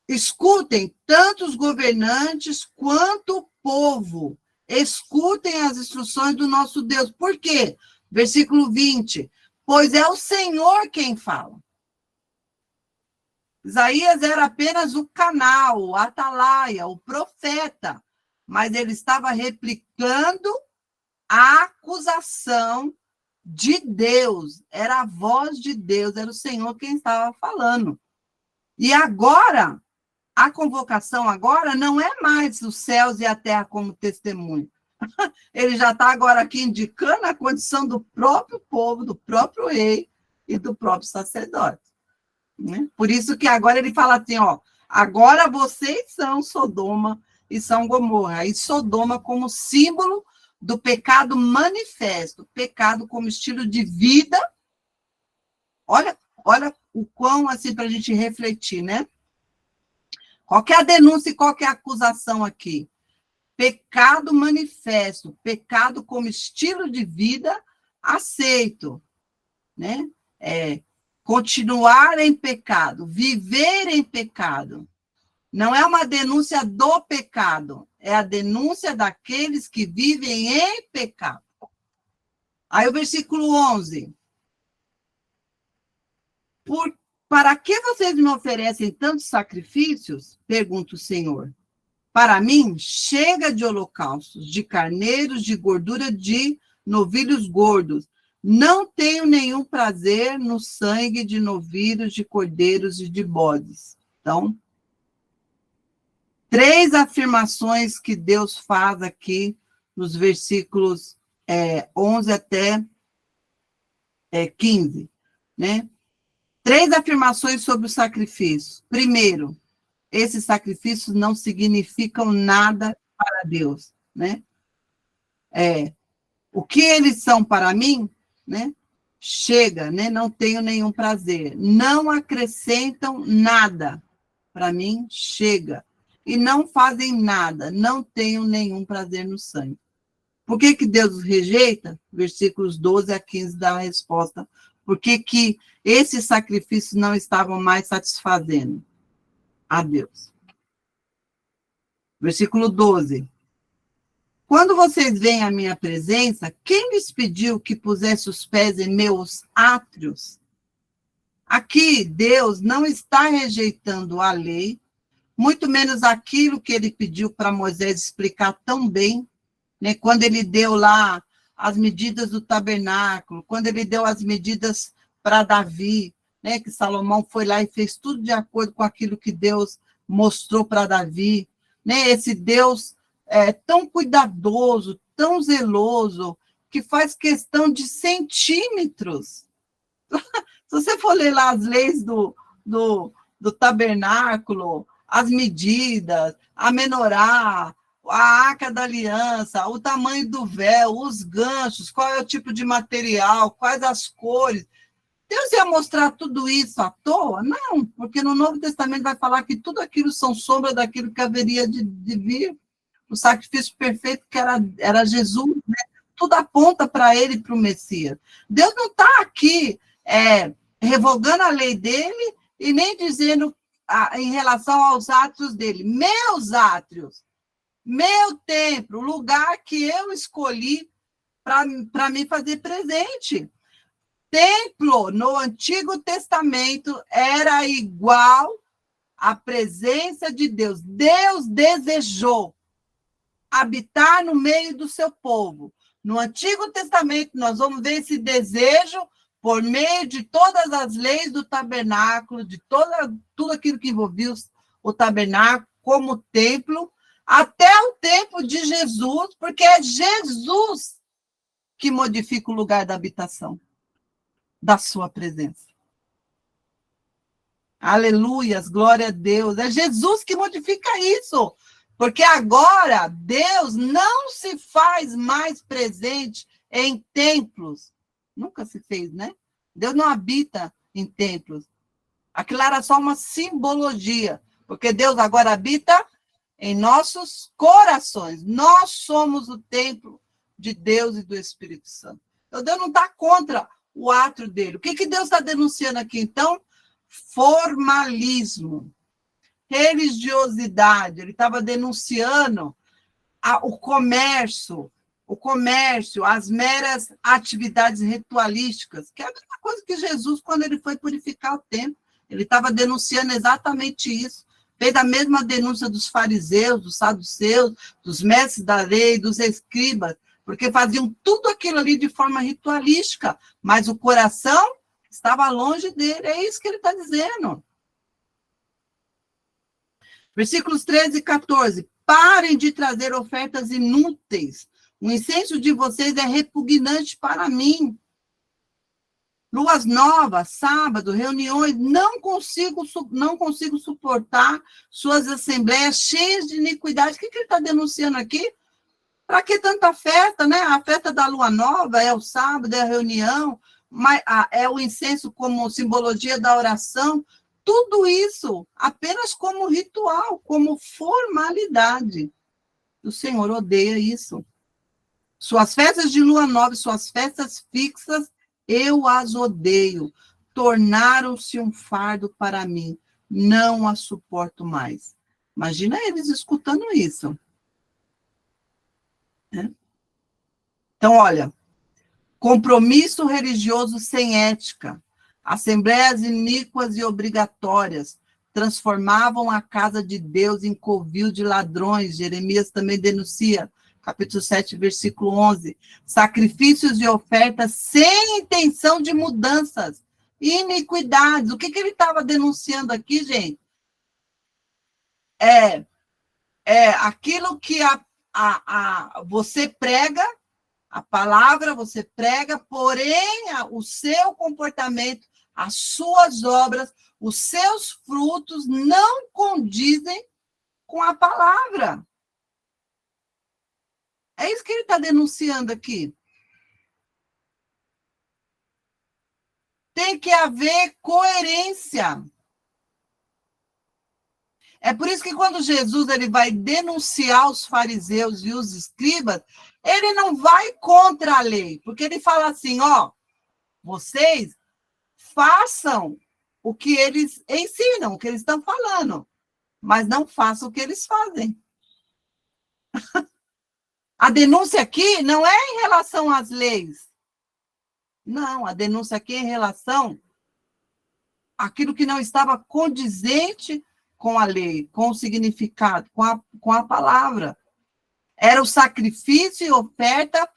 escutem tanto os governantes quanto o povo, escutem as instruções do nosso Deus. Por quê? Versículo 20, pois é o Senhor quem fala. Isaías era apenas o canal, o atalaia, o profeta, mas ele estava replicando a acusação de Deus, era a voz de Deus, era o Senhor quem estava falando. E agora, a convocação agora não é mais os céus e a terra como testemunho. Ele já está agora aqui indicando a condição do próprio povo, do próprio rei e do próprio sacerdote. Né? Por isso que agora ele fala assim, agora vocês são Sodoma e são Gomorra. E Sodoma como símbolo do pecado manifesto, pecado como estilo de vida. Olha o quão, assim, para a gente refletir, né? Qual que é a denúncia e qual que é a acusação aqui? Pecado manifesto, pecado como estilo de vida aceito, né? Continuar em pecado, viver em pecado. Não é uma denúncia do pecado, é a denúncia daqueles que vivem em pecado. Aí o versículo 11. Para que vocês me oferecem tantos sacrifícios? Pergunta o Senhor. Para mim, chega de holocaustos, de carneiros, de gordura de novilhos gordos. Não tenho nenhum prazer no sangue de novilhos, de cordeiros e de bodes. Então, 3 afirmações que Deus faz aqui nos versículos 11 até 15, né? 3 afirmações sobre o sacrifício. Primeiro, esses sacrifícios não significam nada para Deus, né? O que eles são para mim, né? Chega, né? Não tenho nenhum prazer. Não acrescentam nada. Para mim, chega. E não fazem nada. Não tenho nenhum prazer no sangue. Por que Deus os rejeita? Versículos 12 a 15 dá a resposta. Por que esses sacrifícios não estavam mais satisfazendo a Deus? Versículo 12. Quando vocês vêm à minha presença, quem lhes pediu que pusesse os pés em meus átrios? Aqui, Deus não está rejeitando a lei, muito menos aquilo que ele pediu para Moisés explicar tão bem, né? Quando ele deu lá as medidas do tabernáculo, quando ele deu as medidas para Davi, né? Que Salomão foi lá e fez tudo de acordo com aquilo que Deus mostrou para Davi, né? Esse Deus tão cuidadoso, tão zeloso, que faz questão de centímetros. Se você for ler lá as leis do tabernáculo, as medidas, a menorá, a arca da aliança, o tamanho do véu, os ganchos, qual é o tipo de material, quais as cores. Deus ia mostrar tudo isso à toa? Não, porque no Novo Testamento vai falar que tudo aquilo são sombras daquilo que haveria de vir. O sacrifício perfeito que era Jesus, né? Tudo aponta para ele, para o Messias. Deus não está aqui revogando a lei dele e nem dizendo em relação aos átrios dele. Meus átrios, meu templo, o lugar que eu escolhi para me fazer presente. Templo no Antigo Testamento era igual à presença de Deus. Deus desejou habitar no meio do seu povo. No Antigo Testamento, nós vamos ver esse desejo por meio de todas as leis do tabernáculo, de tudo aquilo que envolvia o tabernáculo como templo, até o tempo de Jesus, porque é Jesus que modifica o lugar da habitação da sua presença. Aleluias, glória a Deus. É Jesus que modifica isso. Porque agora Deus não se faz mais presente em templos. Nunca se fez, né? Deus não habita em templos. Aquilo era só uma simbologia. Porque Deus agora habita em nossos corações. Nós somos o templo de Deus e do Espírito Santo. Então, Deus não está contra o átrio dele. O que Deus está denunciando aqui, então? Formalismo, religiosidade. Ele estava denunciando o comércio, as meras atividades ritualísticas, que é a mesma coisa que Jesus, quando ele foi purificar o templo, ele estava denunciando exatamente isso. Fez a mesma denúncia dos fariseus, dos saduceus, dos mestres da lei, dos escribas, porque faziam tudo aquilo ali de forma ritualística, mas o coração estava longe dele. É isso que ele está dizendo. Versículos 13 e 14. Parem de trazer ofertas inúteis. O incenso de vocês é repugnante para mim. Luas novas, sábado, reuniões, não consigo suportar suas assembleias cheias de iniquidade. O que ele está denunciando aqui? Para que tanta festa, né? A festa da lua nova é o sábado, é a reunião, é o incenso como simbologia da oração. Tudo isso apenas como ritual, como formalidade. O Senhor odeia isso. Suas festas de lua nova, suas festas fixas, eu as odeio. Tornaram-se um fardo para mim. Não as suporto mais. Imagina eles escutando isso. Então, olha, compromisso religioso sem ética, assembleias iníquas e obrigatórias, transformavam a casa de Deus em covil de ladrões. Jeremias também denuncia, capítulo 7, versículo 11, sacrifícios e ofertas sem intenção de mudanças, iniquidades. O que ele estava denunciando aqui, gente? É aquilo que você prega, a palavra você prega, porém o seu comportamento, as suas obras, os seus frutos não condizem com a palavra. É isso que ele está denunciando aqui. Tem que haver coerência. É por isso que quando Jesus ele vai denunciar os fariseus e os escribas, ele não vai contra a lei, porque ele fala assim, vocês façam o que eles ensinam, o que eles estão falando, mas não façam o que eles fazem. A denúncia aqui não é em relação às leis. Não, a denúncia aqui é em relação àquilo que não estava condizente com a lei, com o significado, com a palavra. Era o sacrifício e oferta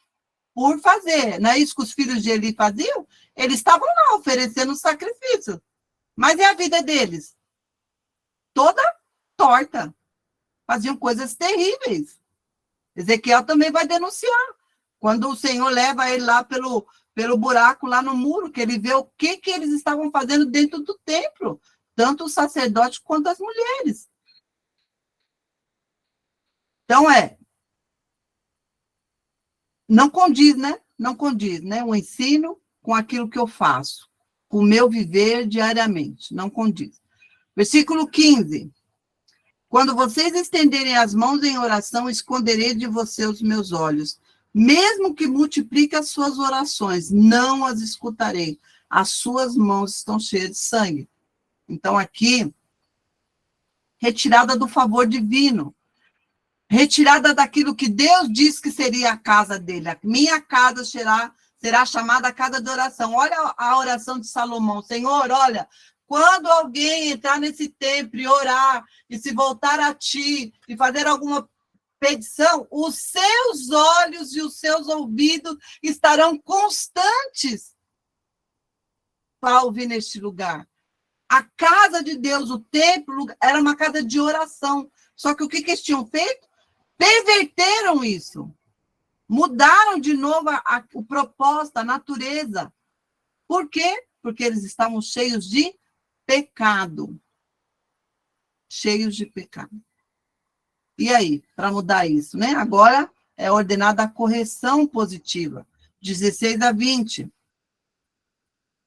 por fazer. Não é isso que os filhos de Eli faziam? Eles estavam lá oferecendo sacrifício. Mas e a vida deles? Toda torta. Faziam coisas terríveis. Ezequiel também vai denunciar. Quando o Senhor leva ele lá pelo buraco, lá no muro, que ele vê o que eles estavam fazendo dentro do templo. Tanto os sacerdotes quanto as mulheres. Então, não condiz, né? Não condiz, né? O ensino com aquilo que eu faço, com o meu viver diariamente, não condiz. Versículo 15. Quando vocês estenderem as mãos em oração, esconderei de você os meus olhos. Mesmo que multiplique as suas orações, não as escutarei. As suas mãos estão cheias de sangue. Então, aqui, retirada do favor divino. Retirada daquilo que Deus disse que seria a casa dele. A minha casa será chamada casa de oração. Olha a oração de Salomão. Senhor, olha, quando alguém entrar nesse templo e orar, e se voltar a ti, e fazer alguma petição, os seus olhos e os seus ouvidos estarão constantes para ouvir neste lugar. A casa de Deus, o templo, era uma casa de oração. Só que o que eles tinham feito? Perverteram isso. Mudaram de novo o propósito, a natureza. Por quê? Porque eles estavam cheios de pecado. Cheios de pecado. E aí, para mudar isso, né? Agora é ordenada a correção positiva. 16 a 20.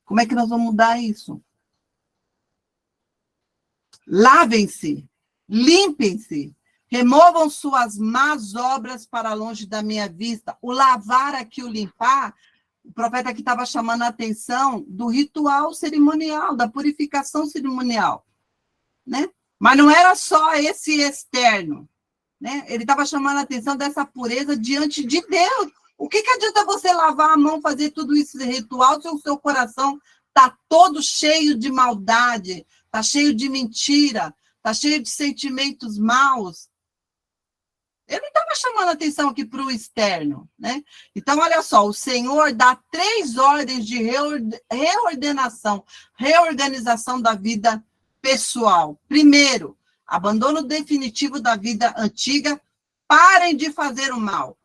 Como é que nós vamos mudar isso? Lavem-se, limpem-se, removam suas más obras para longe da minha vista. O lavar aqui, o limpar, o profeta aqui estava chamando a atenção do ritual cerimonial, da purificação cerimonial, né? Mas não era só esse externo, né? Ele estava chamando a atenção dessa pureza diante de Deus. O que adianta você lavar a mão, fazer tudo isso de ritual, se o seu coração está todo cheio de maldade, está cheio de mentira, está cheio de sentimentos maus? Ele não estava chamando atenção aqui para o externo, né? Então, olha só, o Senhor dá 3 ordens de reorganização da vida pessoal. Primeiro, abandono definitivo da vida antiga, parem de fazer o mal.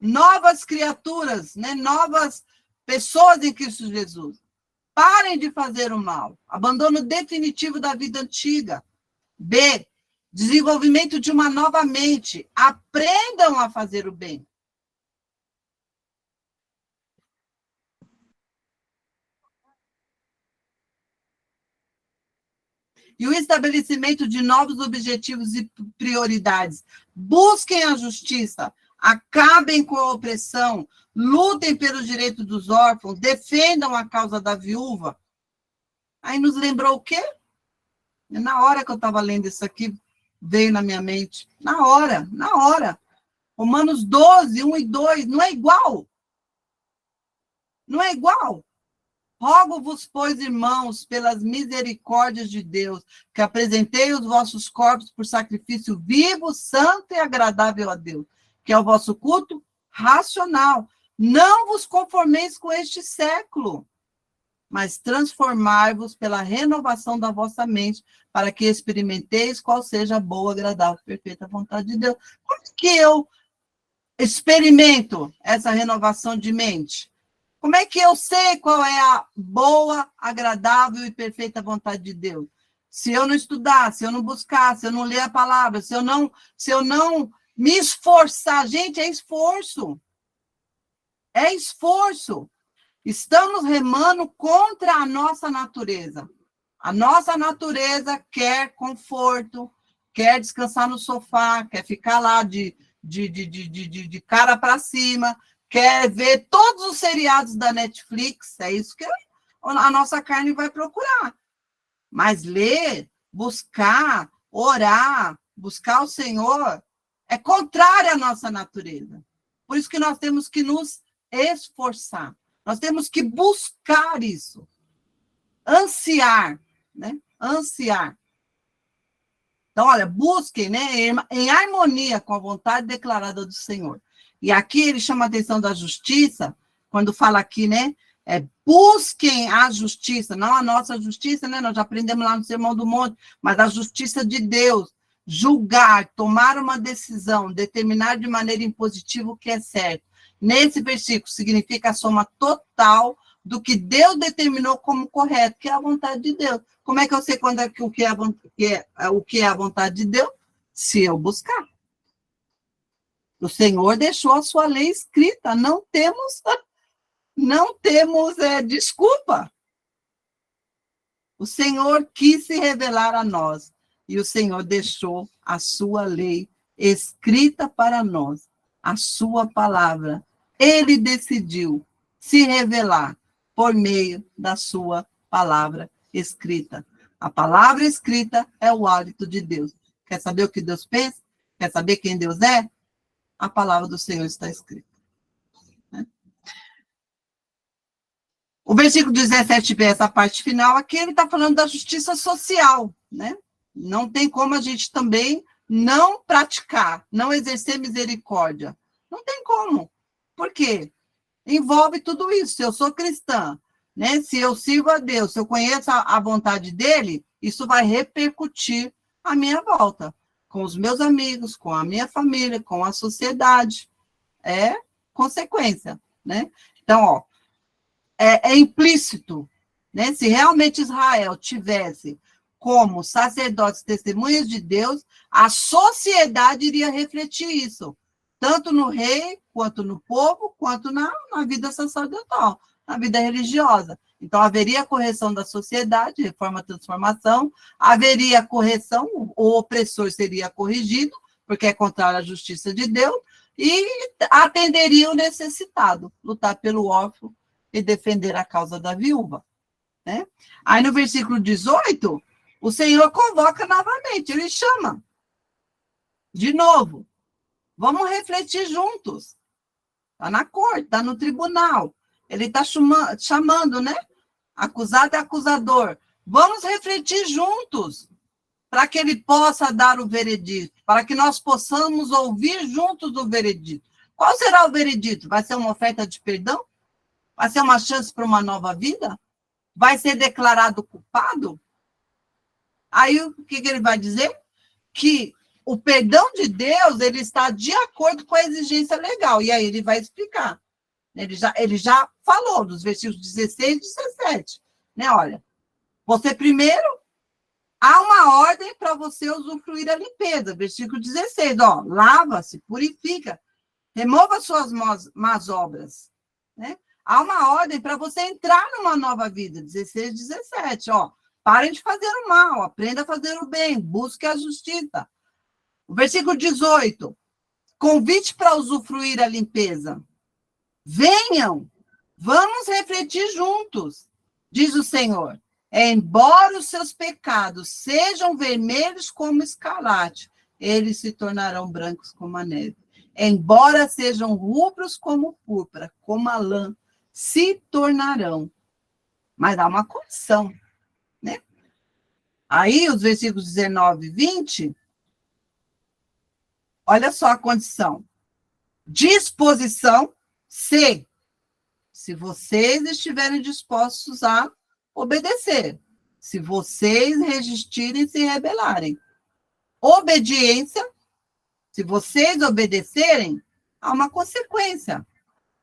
Novas criaturas, né? Novas pessoas em Cristo Jesus. Parem de fazer o mal. Abandono definitivo da vida antiga. B, desenvolvimento de uma nova mente. Aprendam a fazer o bem. E o estabelecimento de novos objetivos e prioridades. Busquem a justiça, acabem com a opressão, lutem pelos direitos dos órfãos, defendam a causa da viúva. Aí nos lembrou o quê? Na hora que eu estava lendo isso aqui, veio na minha mente. Na hora. Romanos 12, 1 e 2, não é igual. Não é igual. Rogo-vos, pois, irmãos, pelas misericórdias de Deus, que apresentei os vossos corpos por sacrifício vivo, santo e agradável a Deus, que é o vosso culto racional. Não vos conformeis com este século, mas transformai-vos pela renovação da vossa mente, para que experimenteis qual seja a boa, agradável e perfeita vontade de Deus. Como que eu experimento essa renovação de mente? Como é que eu sei qual é a boa, agradável e perfeita vontade de Deus? Se eu não estudar, se eu não buscar, se eu não ler a palavra, se eu não me esforçar. Gente, é esforço. É esforço. Estamos remando contra a nossa natureza. A nossa natureza quer conforto, quer descansar no sofá, quer ficar lá de cara para cima, quer ver todos os seriados da Netflix. É isso que a nossa carne vai procurar. Mas ler, buscar, orar, buscar o Senhor, é contrário à nossa natureza. Por isso que nós temos que nos esforçar. Nós temos que buscar isso. Ansiar, né? Ansiar. Então, olha, busquem, né, em harmonia com a vontade declarada do Senhor. E aqui ele chama a atenção da justiça, quando fala aqui, né, busquem a justiça, não a nossa justiça, né, nós já aprendemos lá no Sermão do Monte, mas a justiça de Deus, julgar, tomar uma decisão, determinar de maneira impositiva o que é certo. Nesse versículo significa a soma total do que Deus determinou como correto, que é a vontade de Deus. Como é que eu sei quando é que o que é a vontade de Deus? Se eu buscar. O Senhor deixou a sua lei escrita, não temos desculpa. O Senhor quis se revelar a nós, e o Senhor deixou a sua lei escrita para nós, a sua palavra. Ele decidiu se revelar por meio da sua palavra escrita. A palavra escrita é o hálito de Deus. Quer saber o que Deus pensa? Quer saber quem Deus é? A palavra do Senhor está escrita. O versículo 17b, essa parte final, aqui ele está falando da justiça social, né? Não tem como a gente também não praticar, não exercer misericórdia. Não tem como. Por quê? Envolve tudo isso. Se eu sou cristã, né? Se eu sigo a Deus, se eu conheço a vontade dele, isso vai repercutir à minha volta, com os meus amigos, com a minha família, com a sociedade. É consequência, né? Então, ó, é implícito, né? Se realmente Israel tivesse como sacerdotes testemunhas de Deus, a sociedade iria refletir isso, tanto no rei, quanto no povo, quanto na vida sacerdotal, na vida religiosa. Então, haveria correção da sociedade, reforma, transformação, haveria correção, o opressor seria corrigido, porque é contrário à justiça de Deus, e atenderia o necessitado, lutar pelo órfão e defender a causa da viúva, né? Aí no versículo 18, o Senhor convoca novamente, ele chama de novo. Vamos refletir juntos. Está na corte, está no tribunal. Ele está chamando, né? Acusado e acusador. Vamos refletir juntos, para que ele possa dar o veredito, para que nós possamos ouvir juntos o veredito. Qual será o veredito? Vai ser uma oferta de perdão? Vai ser uma chance para uma nova vida? Vai ser declarado culpado? Aí, o que ele vai dizer? Que o perdão de Deus, ele está de acordo com a exigência legal. E aí ele vai explicar. Ele já falou nos versículos 16 e 17. Né? Olha, você primeiro, há uma ordem para você usufruir a limpeza. Versículo 16, ó, lava-se, purifica, remova suas más obras. Né? Há uma ordem para você entrar numa nova vida, 16, 17, ó. Parem de fazer o mal, aprenda a fazer o bem, busque a justiça. O versículo 18, convite para usufruir a limpeza. Venham, vamos refletir juntos, diz o Senhor. Embora os seus pecados sejam vermelhos como escarlate, eles se tornarão brancos como a neve. Embora sejam rubros como púrpura, como a lã, se tornarão. Mas há uma condição, né? Aí, os versículos 19 e 20, olha só a condição. Disposição, se vocês estiverem dispostos a obedecer, se vocês resistirem e se rebelarem. Obediência, se vocês obedecerem, há uma consequência.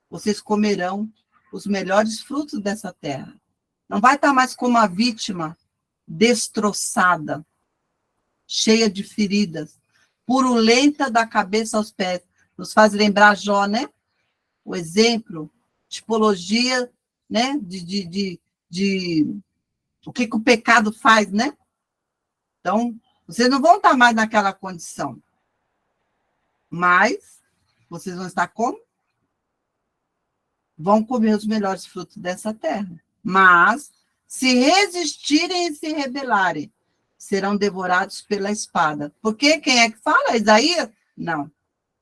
Vocês comerão os melhores frutos dessa terra. Não vai estar mais como a vítima destroçada, cheia de feridas, purulenta da cabeça aos pés. Nos faz lembrar Jó, né? O exemplo, tipologia, né? De o que o pecado faz, né? Então, vocês não vão estar mais naquela condição. Mas, vocês vão estar como? Vão comer os melhores frutos dessa terra. Mas, se resistirem e se rebelarem, serão devorados pela espada. Porque quem é que fala? Isaías? Não.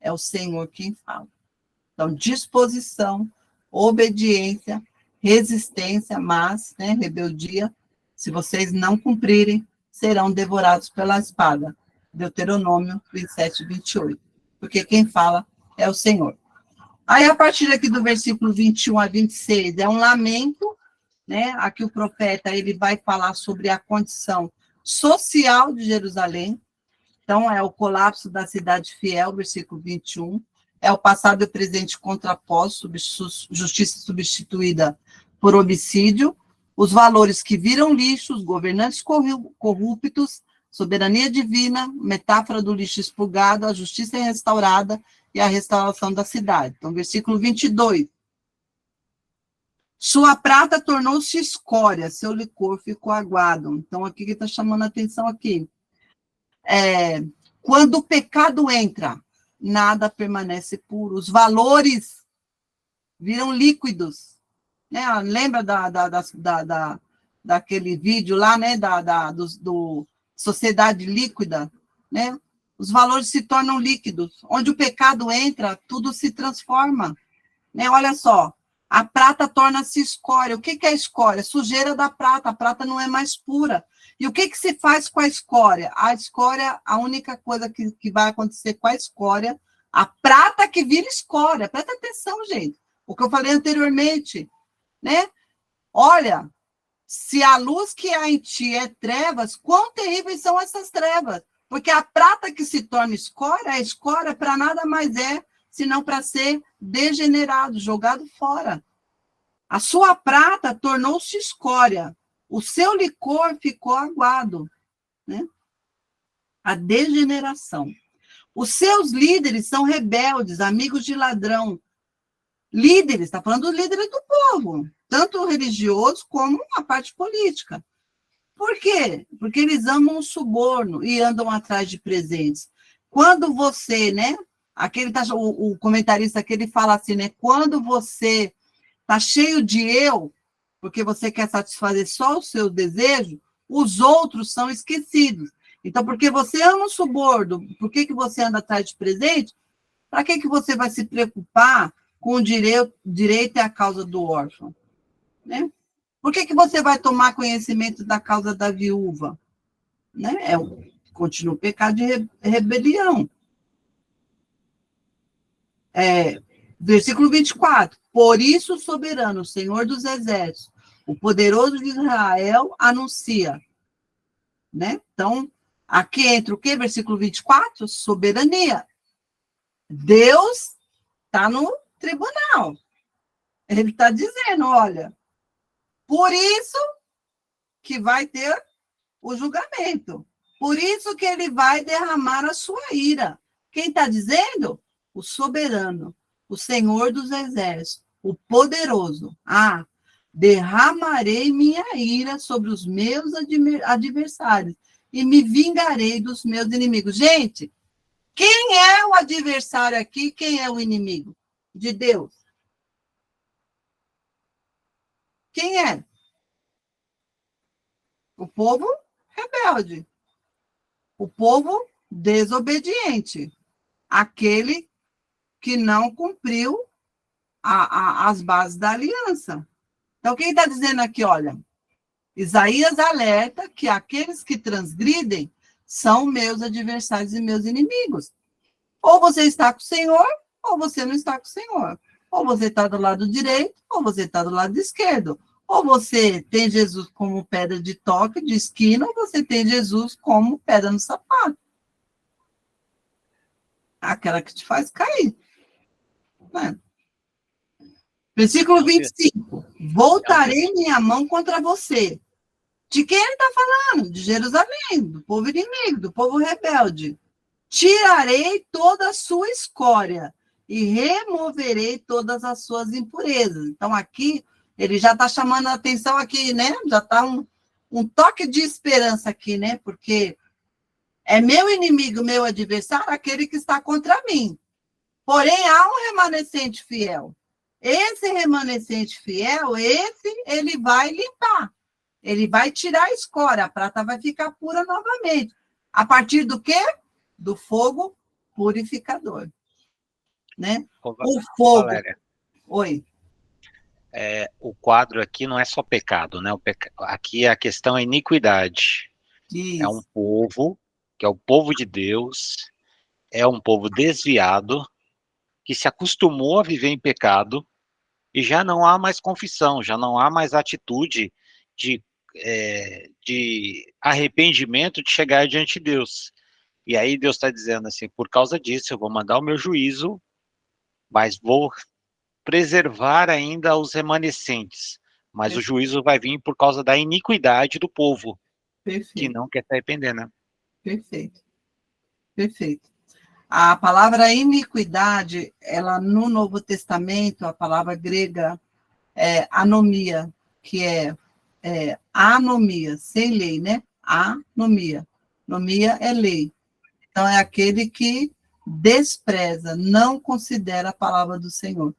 É o Senhor quem fala. Então, disposição, obediência, resistência, mas, né, rebeldia, se vocês não cumprirem, serão devorados pela espada. Deuteronômio 27, 28. Porque quem fala é o Senhor. Aí, a partir aqui do versículo 21 a 26, é um lamento, né? Aqui o profeta ele vai falar sobre a condição social de Jerusalém. Então, é o colapso da cidade fiel, versículo 21. É o passado e o presente contraposto, justiça substituída por homicídio, os valores que viram lixo, os governantes corruptos, soberania divina, metáfora do lixo expurgado, a justiça restaurada e a restauração da cidade. Então, versículo 22. Sua prata tornou-se escória, seu licor ficou aguado. Então, aqui que está chamando a atenção aqui. Quando o pecado entra, nada permanece puro. Os valores viram líquidos. Né? Lembra daquele vídeo lá, né? Do Sociedade Líquida, né? Os valores se tornam líquidos. Onde o pecado entra, tudo se transforma. Né? Olha só, a prata torna-se escória. O que é escória? Sujeira da prata. A prata não é mais pura. E o que se faz com a escória? A escória, a única coisa que vai acontecer com a escória, a prata que vira escória. Presta atenção, gente. O que eu falei anteriormente, né? Olha, se a luz que há em ti é trevas, quão terríveis são essas trevas? Porque a prata que se torna escória, a escória para nada mais é senão para ser degenerado, jogado fora. A sua prata tornou-se escória, o seu licor ficou aguado, né? A degeneração. Os seus líderes são rebeldes, amigos de ladrão. Líderes, está falando dos líderes do povo, tanto religiosos como a parte política. Por quê? Porque eles amam o suborno e andam atrás de presentes. Quando você, né? O comentarista aqui, ele fala assim, né? Quando você está cheio de eu, porque você quer satisfazer só o seu desejo, os outros são esquecidos. Então, porque você ama o suborno, por que você anda atrás de presente? Para que você vai se preocupar com o direito e a causa do órfão? Né? Por que você vai tomar conhecimento da causa da viúva? Né? Continua o pecado de rebelião. Versículo 24. Por isso, o soberano, o Senhor dos exércitos, o poderoso de Israel, anuncia. Né? Então, aqui entra o quê? Versículo 24, soberania. Deus está no tribunal. Ele está dizendo, olha, por isso que vai ter o julgamento. Por isso que ele vai derramar a sua ira. Quem está dizendo? O soberano, o Senhor dos exércitos, o poderoso. Derramarei minha ira sobre os meus adversários e me vingarei dos meus inimigos. Gente, quem é o adversário aqui? Quem é o inimigo de Deus? Quem é? O povo rebelde. O povo desobediente. Aquele que não cumpriu as bases da aliança. Então, quem está dizendo aqui, olha, Isaías alerta que aqueles que transgridem são meus adversários e meus inimigos. Ou você está com o Senhor, ou você não está com o Senhor. Ou você está do lado direito, ou você está do lado esquerdo. Ou você tem Jesus como pedra de toque, de esquina, ou você tem Jesus como pedra no sapato. Aquela que te faz cair. Né? Versículo 25. Voltarei minha mão contra você. De quem ele está falando? De Jerusalém, do povo inimigo, do povo rebelde. Tirarei toda a sua escória e removerei todas as suas impurezas. Então, aqui, ele já está chamando a atenção aqui, né? Já está um toque de esperança aqui, né? Porque é meu inimigo, meu adversário, aquele que está contra mim. Porém, há um remanescente fiel. Esse remanescente fiel, ele vai limpar. Ele vai tirar a escória, a prata vai ficar pura novamente. A partir do quê? Do fogo purificador. Né? O fogo. Valéria, Oi. o quadro aqui não é só pecado, né? Aqui a questão é iniquidade. Isso. É um povo, que é o povo de Deus, é um povo desviado, que se acostumou a viver em pecado, e já não há mais confissão, já não há mais atitude de arrependimento, de chegar diante de Deus. E aí Deus está dizendo assim, por causa disso eu vou mandar o meu juízo, mas vou preservar ainda os remanescentes, Mas o juízo vai vir por causa da iniquidade do povo, que Perfeito, não quer se arrepender, né? perfeito, perfeito. A palavra iniquidade, ela no Novo Testamento, a palavra grega é anomia, que é anomia, sem lei, né? Anomia. Anomia é lei. Então, é aquele que despreza, não considera a palavra do Senhor.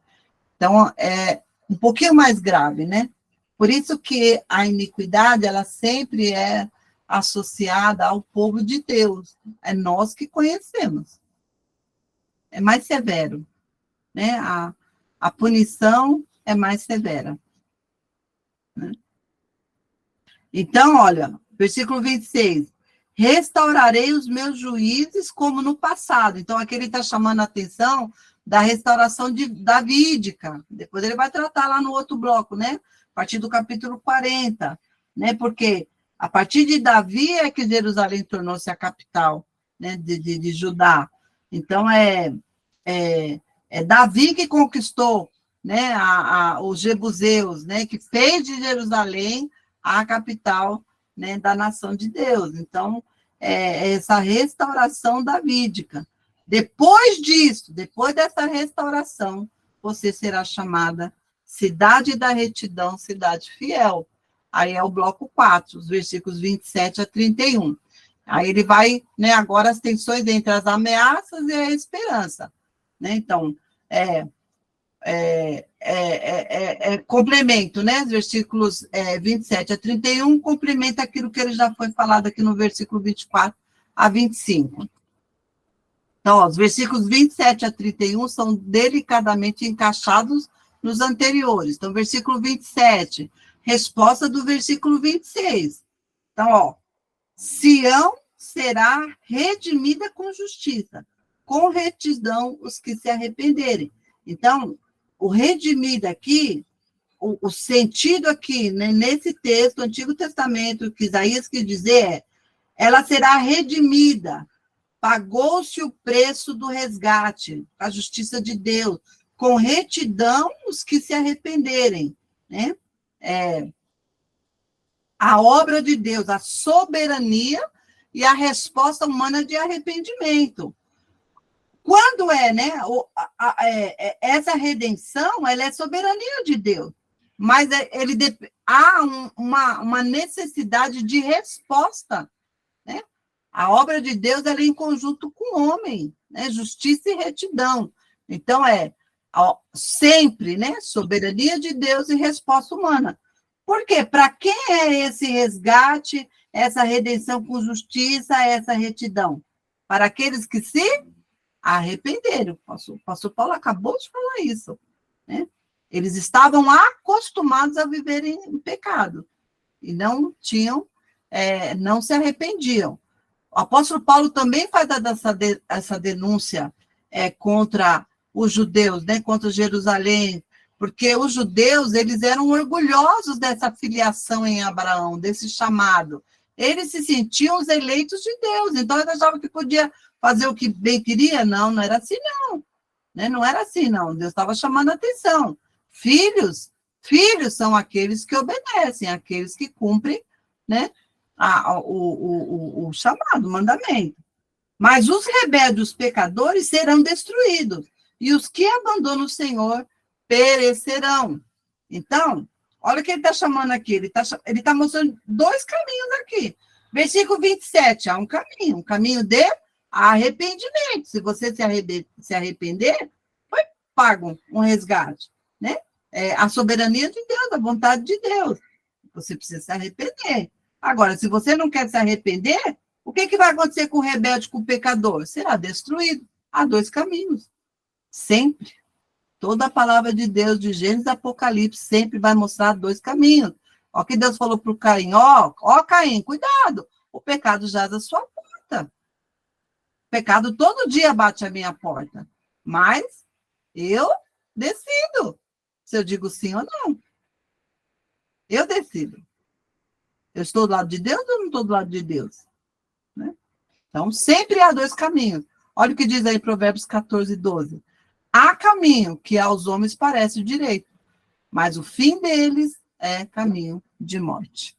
Então, é um pouquinho mais grave, né? Por isso que a iniquidade, ela sempre é associada ao povo de Deus. É nós que conhecemos. É mais severo, né? A punição é mais severa. Né? Então, olha, versículo 26. Restaurarei os meus juízes como no passado. Então, aqui ele está chamando a atenção da restauração davídica. Depois ele vai tratar lá no outro bloco, né? A partir do capítulo 40, né? Porque a partir de Davi é que Jerusalém tornou-se a capital, né? de Judá. Então, é Davi que conquistou, né? Os jebuseus, né? Que fez de Jerusalém a capital, né, da nação de Deus. Então, essa restauração davídica. Depois disso, depois dessa restauração, você será chamada cidade da retidão, cidade fiel. Aí é o bloco 4, os versículos 27 a 31. Aí ele vai, né, agora as tensões entre as ameaças e a esperança. Né? Então, complemento, né? Os versículos 27 a 31 complementa aquilo que ele já foi falado aqui no versículo 24 a 25. Então, ó, os versículos 27 a 31 são delicadamente encaixados nos anteriores. Então, versículo 27, resposta do versículo 26. Então, ó, Sião será redimida com justiça, com retidão os que se arrependerem. Então, o redimir aqui, o sentido aqui, né, nesse texto, o Antigo Testamento, que Isaías quis dizer ela será redimida, pagou-se o preço do resgate, a justiça de Deus, com retidão os que se arrependerem, né? A obra de Deus, a soberania e a resposta humana de arrependimento. Quando né, essa redenção, ela é soberania de Deus, mas há uma necessidade de resposta, né? A obra de Deus ela é em conjunto com o homem, né? Justiça e retidão. Então, sempre, né, soberania de Deus e resposta humana. Por quê? Para quem é esse resgate, essa redenção com justiça, essa retidão? Para aqueles que se arrependeram. O pastor Paulo acabou de falar isso. Né? Eles estavam acostumados a viverem em pecado e não tinham, não se arrependiam. O apóstolo Paulo também faz essa denúncia contra os judeus, né? Contra Jerusalém, porque os judeus eles eram orgulhosos dessa filiação em Abraão, desse chamado. Eles se sentiam os eleitos de Deus, então eles achavam que podia fazer o que bem queria? Não era assim, não. Né? Não era assim, não. Deus estava chamando a atenção. Filhos são aqueles que obedecem, aqueles que cumprem, né, o chamado, o mandamento. Mas os rebeldes, os pecadores, serão destruídos. E os que abandonam o Senhor perecerão. Então, olha o que ele está chamando aqui. Ele está mostrando dois caminhos aqui. Versículo 27, há um caminho de arrependimento. Se você se arrepender, foi pago um resgate, né? A soberania de Deus, a vontade de Deus. Você precisa se arrepender. Agora, se você não quer se arrepender, o que vai acontecer com o rebelde, com o pecador? Será destruído. Há dois caminhos. Sempre. Toda a palavra de Deus, de Gênesis e Apocalipse, sempre vai mostrar dois caminhos. Ó, que Deus falou para o Caim, ó Caim, cuidado, o pecado jaz à sua porta. O pecado todo dia bate à minha porta, mas eu decido se eu digo sim ou não. Eu decido. Eu estou do lado de Deus ou não estou do lado de Deus? Né? Então, sempre há dois caminhos. Olha o que diz aí Provérbios 14, 12. Há caminho que aos homens parece direito, mas o fim deles é caminho de morte.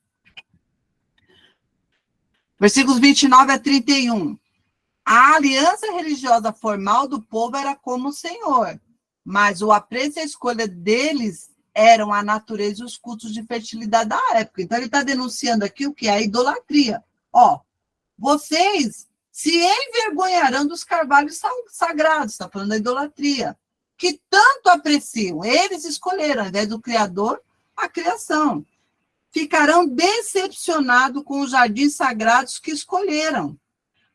Versículos 29 a 31. A aliança religiosa formal do povo era como o Senhor, mas o apreço e a escolha deles eram a natureza e os cultos de fertilidade da época. Então, ele está denunciando aqui o que é a idolatria. Ó, vocês se envergonharão dos carvalhos sagrados, está falando da idolatria, que tanto apreciam. Eles escolheram, ao invés do Criador, a criação. Ficarão decepcionados com os jardins sagrados que escolheram.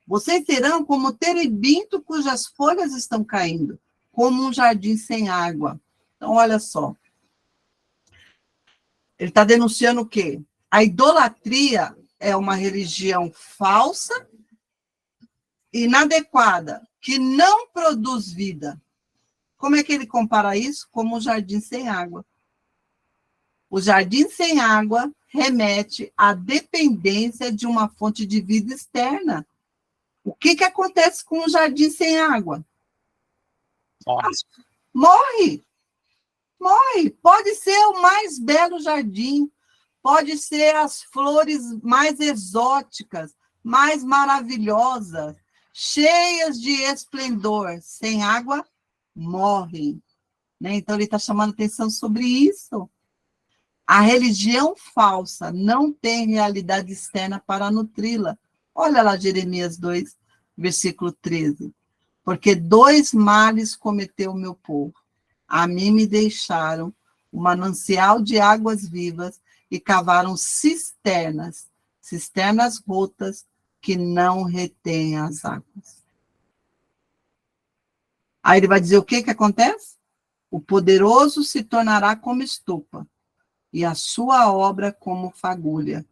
Vocês serão como terebinto cujas folhas estão caindo, como um jardim sem água. Então, olha só. Ele está denunciando o quê? A idolatria é uma religião falsa, inadequada, que não produz vida. Como é que ele compara isso? Como um jardim sem água. O jardim sem água remete à dependência de uma fonte de vida externa. O que acontece com um jardim sem água? Morre. Morre. Pode ser o mais belo jardim, pode ser as flores mais exóticas, mais maravilhosas, cheias de esplendor. Sem água, morrem. Né? Então, ele está chamando atenção sobre isso. A religião falsa não tem realidade externa para nutri-la. Olha lá Jeremias 2, versículo 13. Porque 2 males cometeu o meu povo. A mim me deixaram o manancial de águas vivas e cavaram cisternas rotas que não retêm as águas. Aí ele vai dizer o que acontece? O poderoso se tornará como estopa, e a sua obra como fagulha.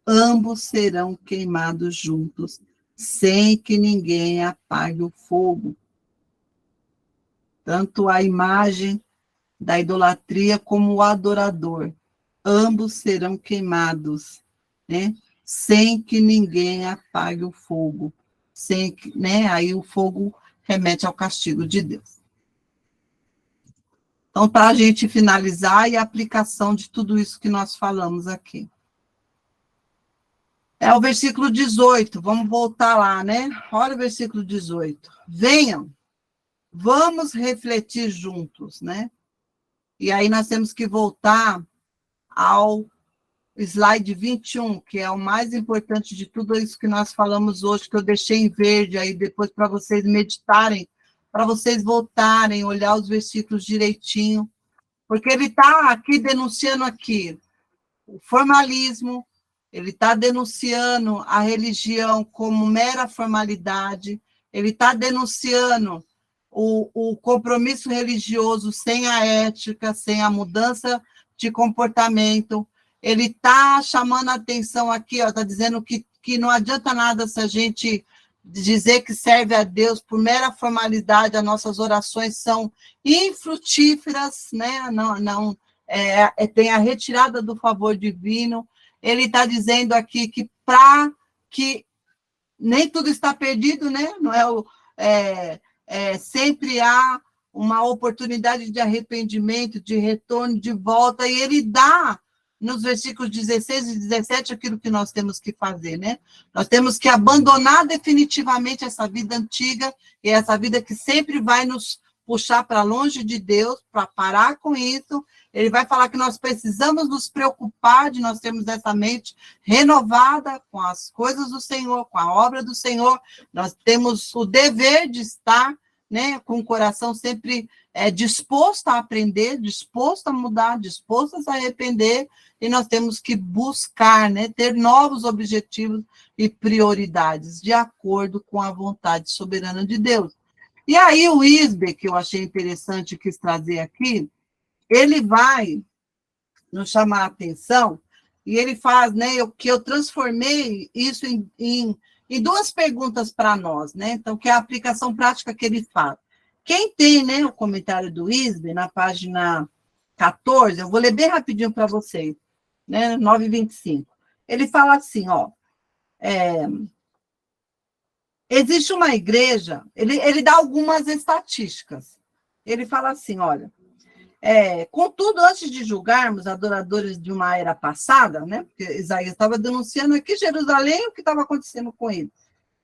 Ambos serão queimados juntos, sem que ninguém apague o fogo. Tanto a imagem da idolatria como o adorador, ambos serão queimados, né? Sem que ninguém apague o fogo. Sem que, né? Aí o fogo remete ao castigo de Deus. Então, para a gente finalizar, e a aplicação de tudo isso que nós falamos aqui. É o versículo 18, vamos voltar lá, né? Olha o versículo 18. Venham, vamos refletir juntos, né? E aí nós temos que voltar ao slide 21, que é o mais importante de tudo isso que nós falamos hoje, que eu deixei em verde aí depois para vocês meditarem, para vocês voltarem, olhar os versículos direitinho, porque ele está aqui denunciando aqui o formalismo, ele está denunciando a religião como mera formalidade, ele está denunciando o compromisso religioso sem a ética, sem a mudança de comportamento. Ele está chamando a atenção aqui, está dizendo que não adianta nada se a gente dizer que serve a Deus por mera formalidade, as nossas orações são infrutíferas, né? Não tem a retirada do favor divino. Ele está dizendo aqui que que nem tudo está perdido, né? Não sempre há uma oportunidade de arrependimento, de retorno, de volta, e ele dá nos versículos 16 e 17 aquilo que nós temos que fazer, né? Nós temos que abandonar definitivamente essa vida antiga, e essa vida que sempre vai nos puxar para longe de Deus, para parar com isso. Ele vai falar que nós precisamos nos preocupar de nós termos essa mente renovada com as coisas do Senhor, com a obra do Senhor. Nós temos o dever de estar, né, com o coração sempre disposto a aprender, disposto a mudar, disposto a se arrepender, e nós temos que buscar, né, ter novos objetivos e prioridades de acordo com a vontade soberana de Deus. E aí o Isbe, que eu achei interessante, quis trazer aqui, ele vai nos chamar a atenção, e ele faz, né, que eu transformei isso em 2 perguntas para nós, né? Então, que é a aplicação prática que ele faz. Quem tem, né, o comentário do Isbe, na página 14, eu vou ler bem rapidinho para vocês, né, 9:25. Ele fala assim, ó, existe uma igreja, ele dá algumas estatísticas. Ele fala assim, olha, Contudo, antes de julgarmos adoradores de uma era passada, né, porque Isaías estava denunciando aqui Jerusalém, o que estava acontecendo com ele.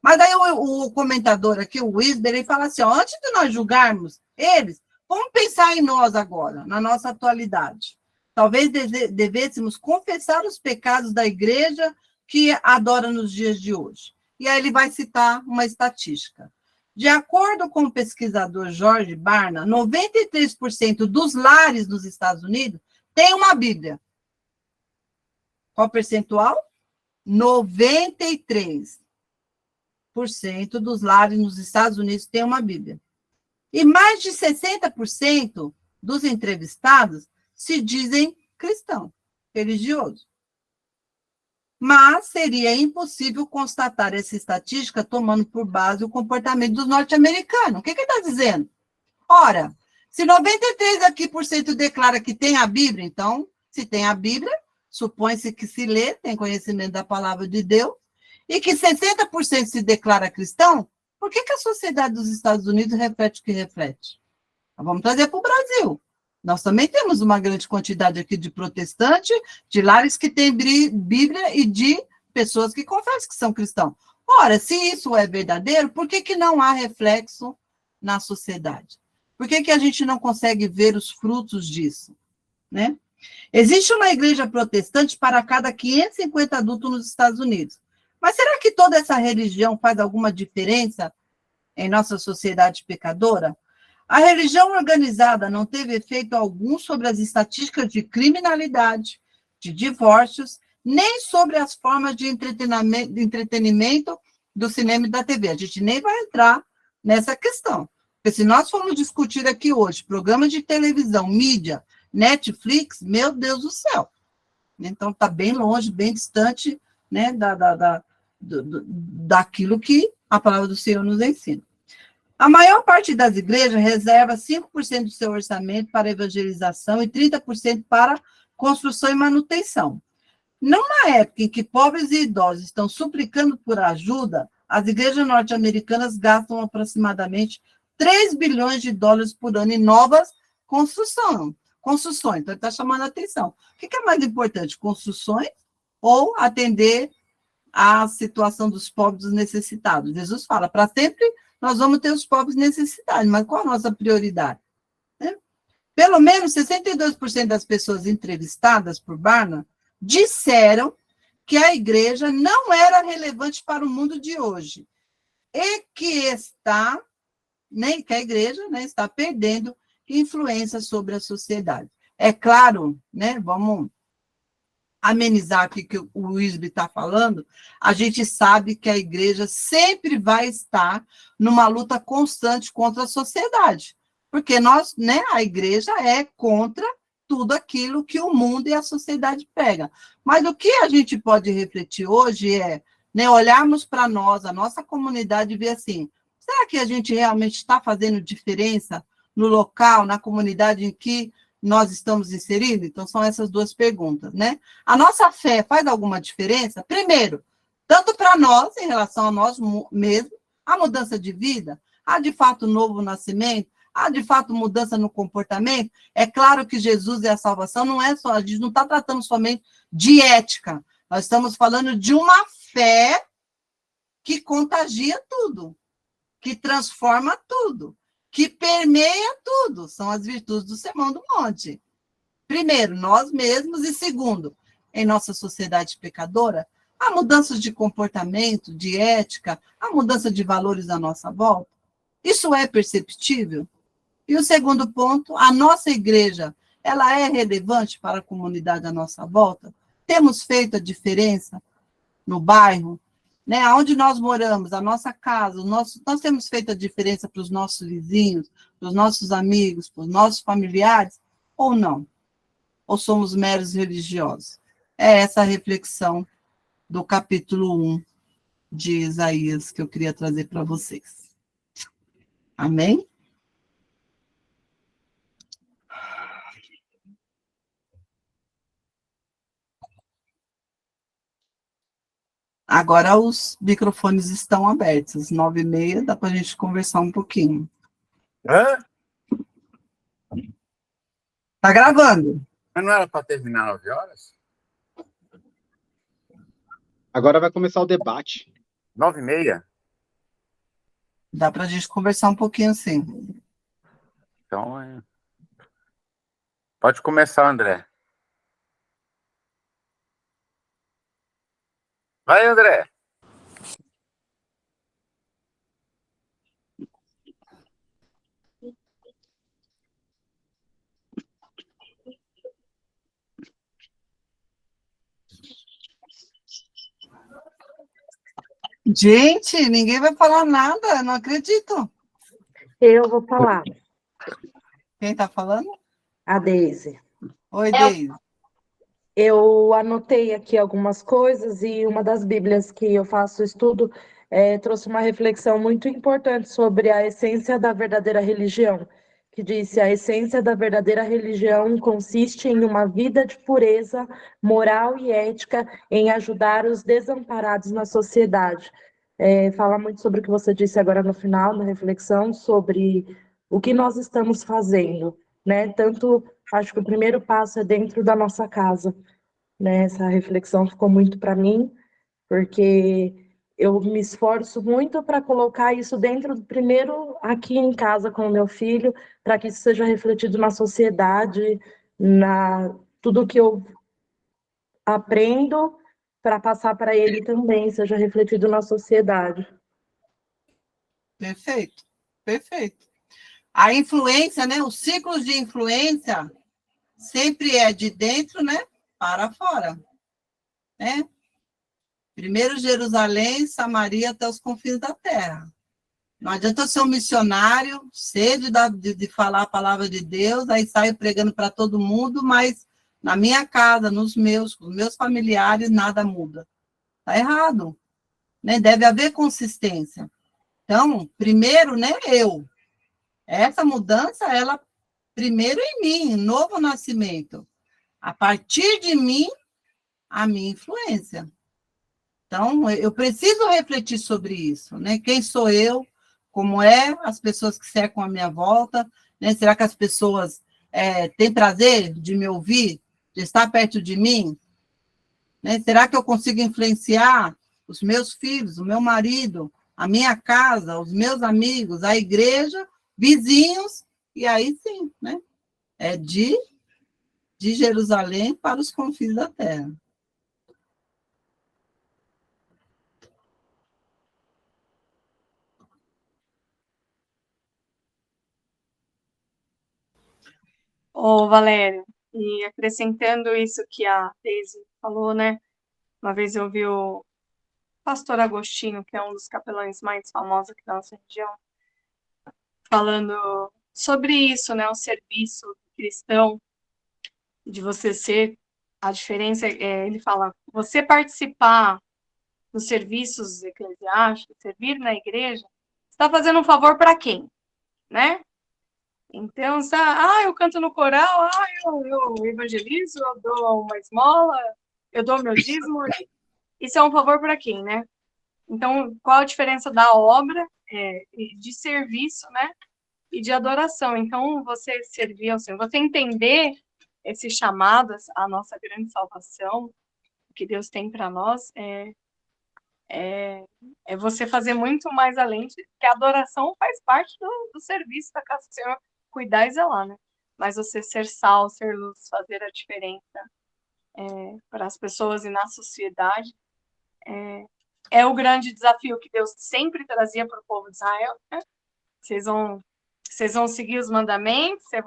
Mas aí o comentador aqui, o Wisber, ele fala assim, ó, antes de nós julgarmos eles, vamos pensar em nós agora, na nossa atualidade. Talvez devêssemos confessar os pecados da igreja que adora nos dias de hoje. E aí ele vai citar uma estatística. De acordo com o pesquisador George Barna, 93% dos lares nos Estados Unidos tem uma Bíblia. Qual percentual? 93% dos lares nos Estados Unidos tem uma Bíblia. E mais de 60% dos entrevistados se dizem cristãos, religiosos. Mas seria impossível constatar essa estatística tomando por base o comportamento dos norte-americanos. O que ele está dizendo? Ora, se 93% aqui declara que tem a Bíblia, então, se tem a Bíblia, supõe-se que se lê, tem conhecimento da palavra de Deus, e que 60% se declara cristão, por que a sociedade dos Estados Unidos reflete o que reflete? Então, vamos trazer para o Brasil. Nós também temos uma grande quantidade aqui de protestantes, de lares que têm Bíblia e de pessoas que confessam que são cristãos. Ora, se isso é verdadeiro, por que não há reflexo na sociedade? Por que a gente não consegue ver os frutos disso? Né? Existe uma igreja protestante para cada 550 adultos nos Estados Unidos. Mas será que toda essa religião faz alguma diferença em nossa sociedade pecadora? A religião organizada não teve efeito algum sobre as estatísticas de criminalidade, de divórcios, nem sobre as formas de entretenimento do cinema e da TV. A gente nem vai entrar nessa questão. Porque se nós formos discutir aqui hoje programas de televisão, mídia, Netflix, meu Deus do céu. Então, está bem longe, bem distante, né, daquilo que a palavra do Senhor nos ensina. A maior parte das igrejas reserva 5% do seu orçamento para evangelização e 30% para construção e manutenção. Numa época em que pobres e idosos estão suplicando por ajuda, as igrejas norte-americanas gastam aproximadamente 3 bilhões de dólares por ano em novas construções. Então, ele está chamando a atenção. O que é mais importante, construções ou atender à situação dos pobres e necessitados? Jesus fala, para sempre nós vamos ter os pobres necessitados, mas qual a nossa prioridade? Né? Pelo menos 62% das pessoas entrevistadas por Barna disseram que a igreja não era relevante para o mundo de hoje e que a igreja, né, está perdendo influência sobre a sociedade. É claro, né, vamos amenizar aqui que o Wisby está falando, a gente sabe que a igreja sempre vai estar numa luta constante contra a sociedade, porque a igreja é contra tudo aquilo que o mundo e a sociedade pega. Mas o que a gente pode refletir hoje é, né, olharmos para nós, a nossa comunidade, e ver assim, será que a gente realmente está fazendo diferença no local, na comunidade em que nós estamos inseridos? Então, são essas duas perguntas, né? A nossa fé faz alguma diferença? Primeiro, tanto para nós, em relação a nós mesmos, a mudança de vida, há de fato novo nascimento, há de fato mudança no comportamento. É claro que Jesus é a salvação, não é só, a gente não está tratando somente de ética, nós estamos falando de uma fé que contagia tudo, que transforma tudo, que permeia tudo, são as virtudes do Sermão do Monte. Primeiro, nós mesmos, e segundo, em nossa sociedade pecadora, há mudanças de comportamento, de ética, há mudança de valores à nossa volta. Isso é perceptível? E o segundo ponto, a nossa igreja, ela é relevante para a comunidade à nossa volta? Temos feito a diferença no bairro? Né, onde nós moramos, a nossa casa, nós temos feito a diferença para os nossos vizinhos, para os nossos amigos, para os nossos familiares, ou não? Ou somos meros religiosos? É essa a reflexão do capítulo 1 de Isaías que eu queria trazer para vocês. Amém? Agora os microfones estão abertos, 9h30, dá para a gente conversar um pouquinho. Tá gravando. Mas não era para terminar 9 horas? Agora vai começar o debate. 9h30? Dá pra gente conversar um pouquinho, sim. Então, pode começar, André. Vai, André. Gente, ninguém vai falar nada, não acredito. Eu vou falar, Quem tá falando? a Deise. Oi, Deise. Eu anotei aqui algumas coisas e uma das Bíblias que eu faço estudo trouxe uma reflexão muito importante sobre a essência da verdadeira religião, que disse: a essência da verdadeira religião consiste em uma vida de pureza moral e ética, em ajudar os desamparados na sociedade. Fala muito sobre o que você disse agora no final da reflexão, sobre o que nós estamos fazendo, né? Tanto, acho que o primeiro passo é dentro da nossa casa, né? Essa reflexão ficou muito para mim, porque eu me esforço muito para colocar isso dentro do primeiro aqui em casa com o meu filho, para que isso seja refletido na sociedade, na tudo que eu aprendo para passar para ele também, seja refletido na sociedade. Perfeito, perfeito. A influência, né? Os ciclos de influência sempre é de dentro, né? Para fora, né? Primeiro Jerusalém, Samaria até os confins da terra. Não adianta eu ser um missionário, sede de falar a palavra de Deus, aí saio pregando para todo mundo, mas na minha casa, com os meus familiares, nada muda. Está errado, né? Deve haver consistência. Então, primeiro, né, eu. Essa mudança, ela primeiro em mim, novo nascimento. A partir de mim, a minha influência. Então, eu preciso refletir sobre isso, né? Quem sou eu? Como é as pessoas que cercam a minha volta? Né? Será que as pessoas têm prazer de me ouvir, de estar perto de mim? Né? Será que eu consigo influenciar os meus filhos, o meu marido, a minha casa, os meus amigos, a igreja, vizinhos? E aí sim, né? É de Jerusalém para os confins da terra. Ô, Valério, e acrescentando isso que a Deise falou, né? Uma vez eu vi o pastor Agostinho, que é um dos capelães mais famosos aqui da nossa região, falando sobre isso, né? O serviço cristão, de você ser, a diferença ele fala, você participar dos serviços eclesiásticos, servir na igreja, está fazendo um favor para quem, né? Então, eu canto no coral, eu evangelizo, eu dou uma esmola, eu dou meu dízimo. Isso é um favor para quem, né? Então, qual a diferença da obra de serviço, né? E de adoração. Então, você servir ao Senhor, você entender esse chamado, a nossa grande salvação, que Deus tem para nós, é você fazer muito mais além de que a adoração faz parte do serviço da casa do Senhor, cuidar e zelar, né? Mas você ser sal, ser luz, fazer a diferença para as pessoas e na sociedade é o grande desafio que Deus sempre trazia para o povo de Israel, né? Vocês vão seguir os mandamentos, vocês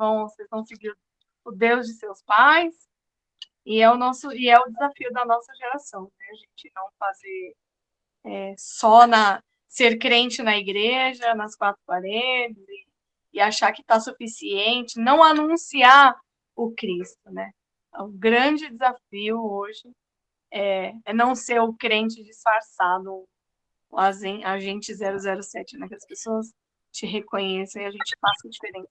vão seguir o Deus de seus pais, e é o desafio da nossa geração, né? A gente não fazer só ser crente na igreja, nas quatro paredes, e achar que está suficiente, não anunciar o Cristo, né? O grande desafio hoje é não ser o crente disfarçado, o agente 007, né? Que as pessoas te reconheçam e a gente faça diferença.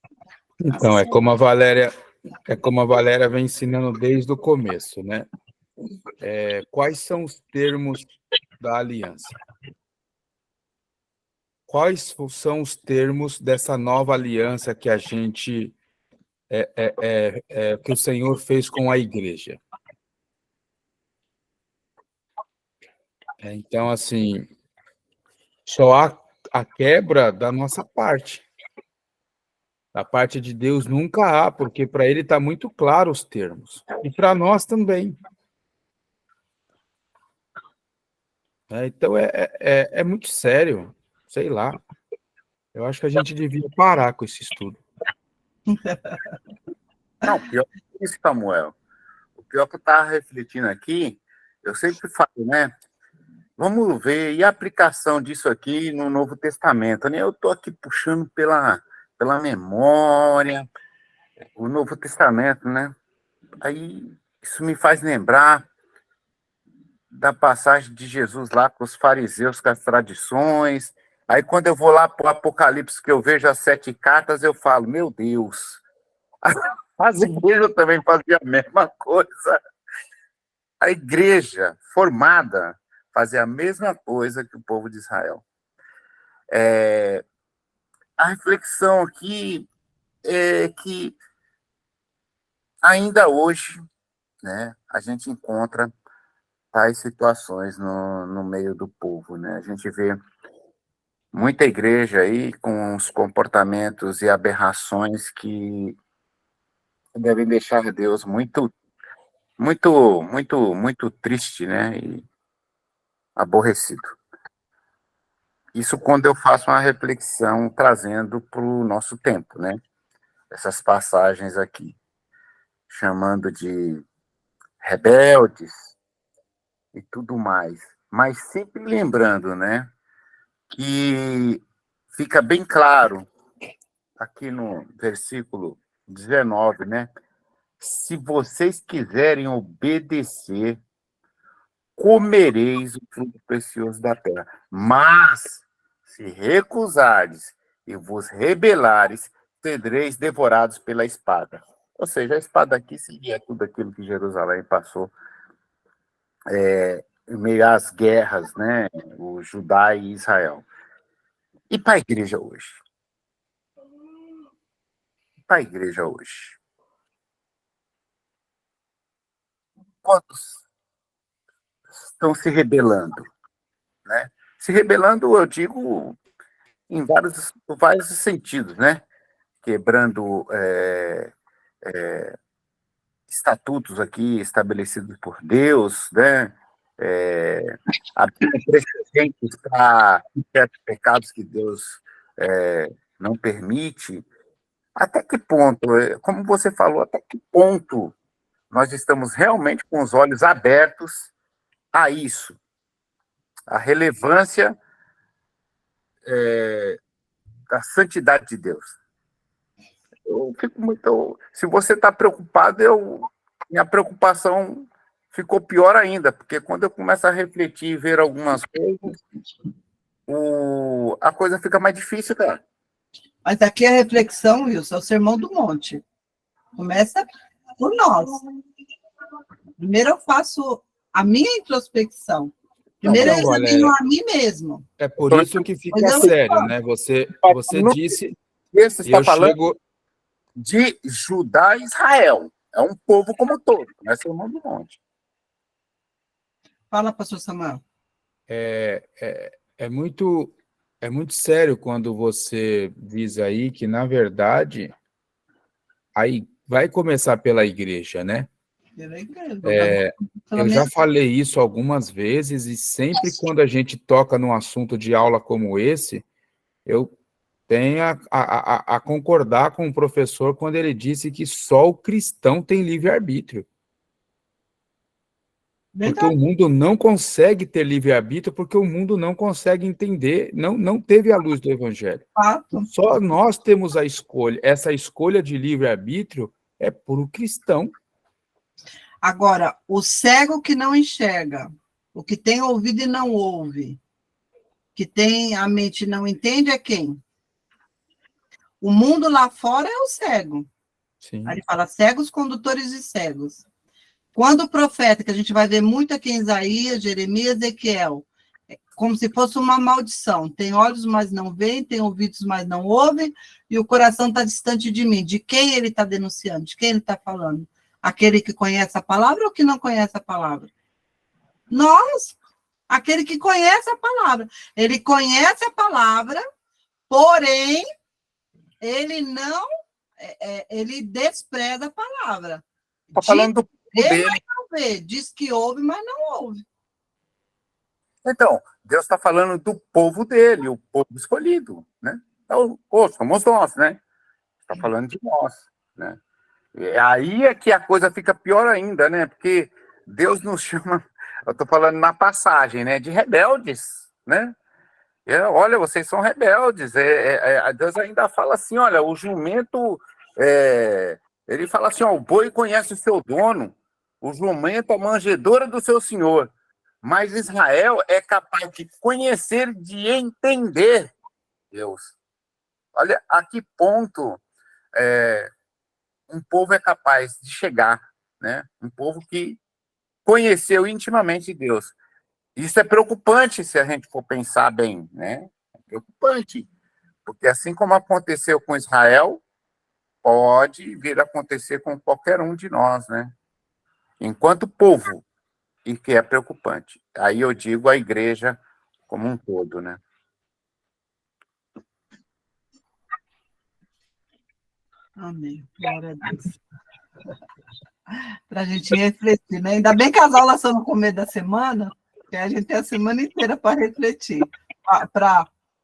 Então, é como a Valéria vem ensinando desde o começo, né? Quais são os termos da aliança? Quais são os termos dessa nova aliança que a gente é o que o Senhor fez com a igreja. Então, assim, só há a quebra da nossa parte. Da parte de Deus nunca há, porque para ele está muito claro os termos. E para nós também. Então, é muito sério. Sei lá. Eu acho que a gente devia parar com esse estudo. Não, pior que isso, Samuel. O pior que eu estava refletindo aqui, eu sempre falo, né? Vamos ver, e a aplicação disso aqui no Novo Testamento, né? Eu estou aqui puxando pela memória, o Novo Testamento, né? Aí isso me faz lembrar da passagem de Jesus lá com os fariseus, com as tradições. Aí quando eu vou lá para o Apocalipse, que eu vejo as 7 cartas, eu falo, meu Deus, as igrejas também faziam a mesma coisa. A igreja formada fazia a mesma coisa que o povo de Israel. A reflexão aqui é que ainda hoje, né, a gente encontra tais situações no meio do povo, né? A gente vê muita igreja aí com os comportamentos e aberrações que devem deixar Deus muito, muito, muito, muito triste, né? E aborrecido. Isso quando eu faço uma reflexão trazendo para o nosso tempo, né? Essas passagens aqui, chamando de rebeldes e tudo mais. Mas sempre lembrando, né? Que fica bem claro aqui no versículo 19, né? Se vocês quiserem obedecer, comereis o fruto precioso da terra. Mas, se recusardes e vos rebelares, sereis devorados pela espada. Ou seja, a espada aqui seria tudo aquilo que Jerusalém passou em meio às guerras, né? O Judá e Israel. E para a igreja hoje? Para a igreja hoje? Quantos estão se rebelando? Né? Se rebelando, eu digo, em vários sentidos, né? Quebrando estatutos aqui estabelecidos por Deus, né? Abrindo precedentes para certos pecados que Deus não permite. Até que ponto, como você falou, até que ponto nós estamos realmente com os olhos abertos a isso? A relevância da santidade de Deus. Eu fico muito... Se você está preocupado, minha preocupação ficou pior ainda, porque quando eu começo a refletir e ver algumas coisas, a coisa fica mais difícil, cara. Mas aqui a reflexão, Wilson, é o Sermão do Monte. Começa por nós. Primeiro eu faço a minha introspecção. Primeiro eu examino a mim mesmo. É por isso que fica sério, né? Você disse... Você está falando de Judá e Israel. É um povo como todo, não é Sermão do Monte. Fala, pastor Samuel. É muito sério quando você diz aí que, na verdade, aí vai começar pela igreja, né? Eu já falei isso algumas vezes e sempre quando a gente toca num assunto de aula como esse, eu tenho a concordar com o professor quando ele disse que só o cristão tem livre-arbítrio. Porque o mundo não consegue ter livre-arbítrio, porque o mundo não consegue entender, não teve a luz do evangelho. Só nós temos a escolha. Essa escolha de livre-arbítrio é por o cristão. Agora, o cego que não enxerga, o que tem ouvido e não ouve, que tem a mente e não entende é quem? O mundo lá fora é o cego. Sim. Aí ele fala cegos, condutores e cegos. Quando o profeta, que a gente vai ver muito aqui em Isaías, Jeremias, Ezequiel, como se fosse uma maldição. Tem olhos, mas não veem, tem ouvidos, mas não ouvem, e o coração está distante de mim. De quem ele está denunciando? De quem ele está falando? Aquele que conhece a palavra ou que não conhece a palavra? Nós, aquele que conhece a palavra. Ele conhece a palavra, porém, ele não, ele despreza a palavra. Está falando do povo Ele dele. não vê, diz que ouve, mas não ouve. Então, Deus está falando do povo dele, o povo escolhido, né? Então, somos nós, né? Está falando de nós, né? E aí é que a coisa fica pior ainda, né? Porque Deus nos chama, eu estou falando na passagem, né? De rebeldes, né? Olha, vocês são rebeldes. Deus ainda fala assim, olha, o jumento, ele fala assim, ó, o boi conhece o seu dono, o jumento a manjedoura do seu senhor. Mas Israel é capaz de conhecer, de entender Deus. Olha a que ponto um povo é capaz de chegar, né? Um povo que conheceu intimamente Deus. Isso é preocupante se a gente for pensar bem, né? É preocupante, porque assim como aconteceu com Israel, pode vir a acontecer com qualquer um de nós, né? Enquanto povo, e que é preocupante. Aí eu digo a igreja como um todo, né? Amém. Glória a Deus. Para a gente refletir, né? Ainda bem que as aulas são no começo da semana, que a gente tem a semana inteira para refletir,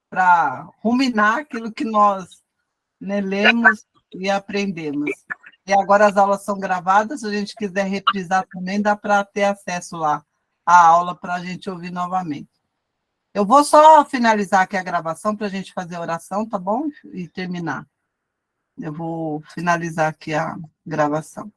para ruminar aquilo que nós, né, lemos e aprendemos. E agora as aulas são gravadas, se a gente quiser reprisar também, dá para ter acesso lá à aula para a gente ouvir novamente. Eu vou só finalizar aqui a gravação para a gente fazer a oração, tá bom? E terminar. Eu vou finalizar aqui a gravação.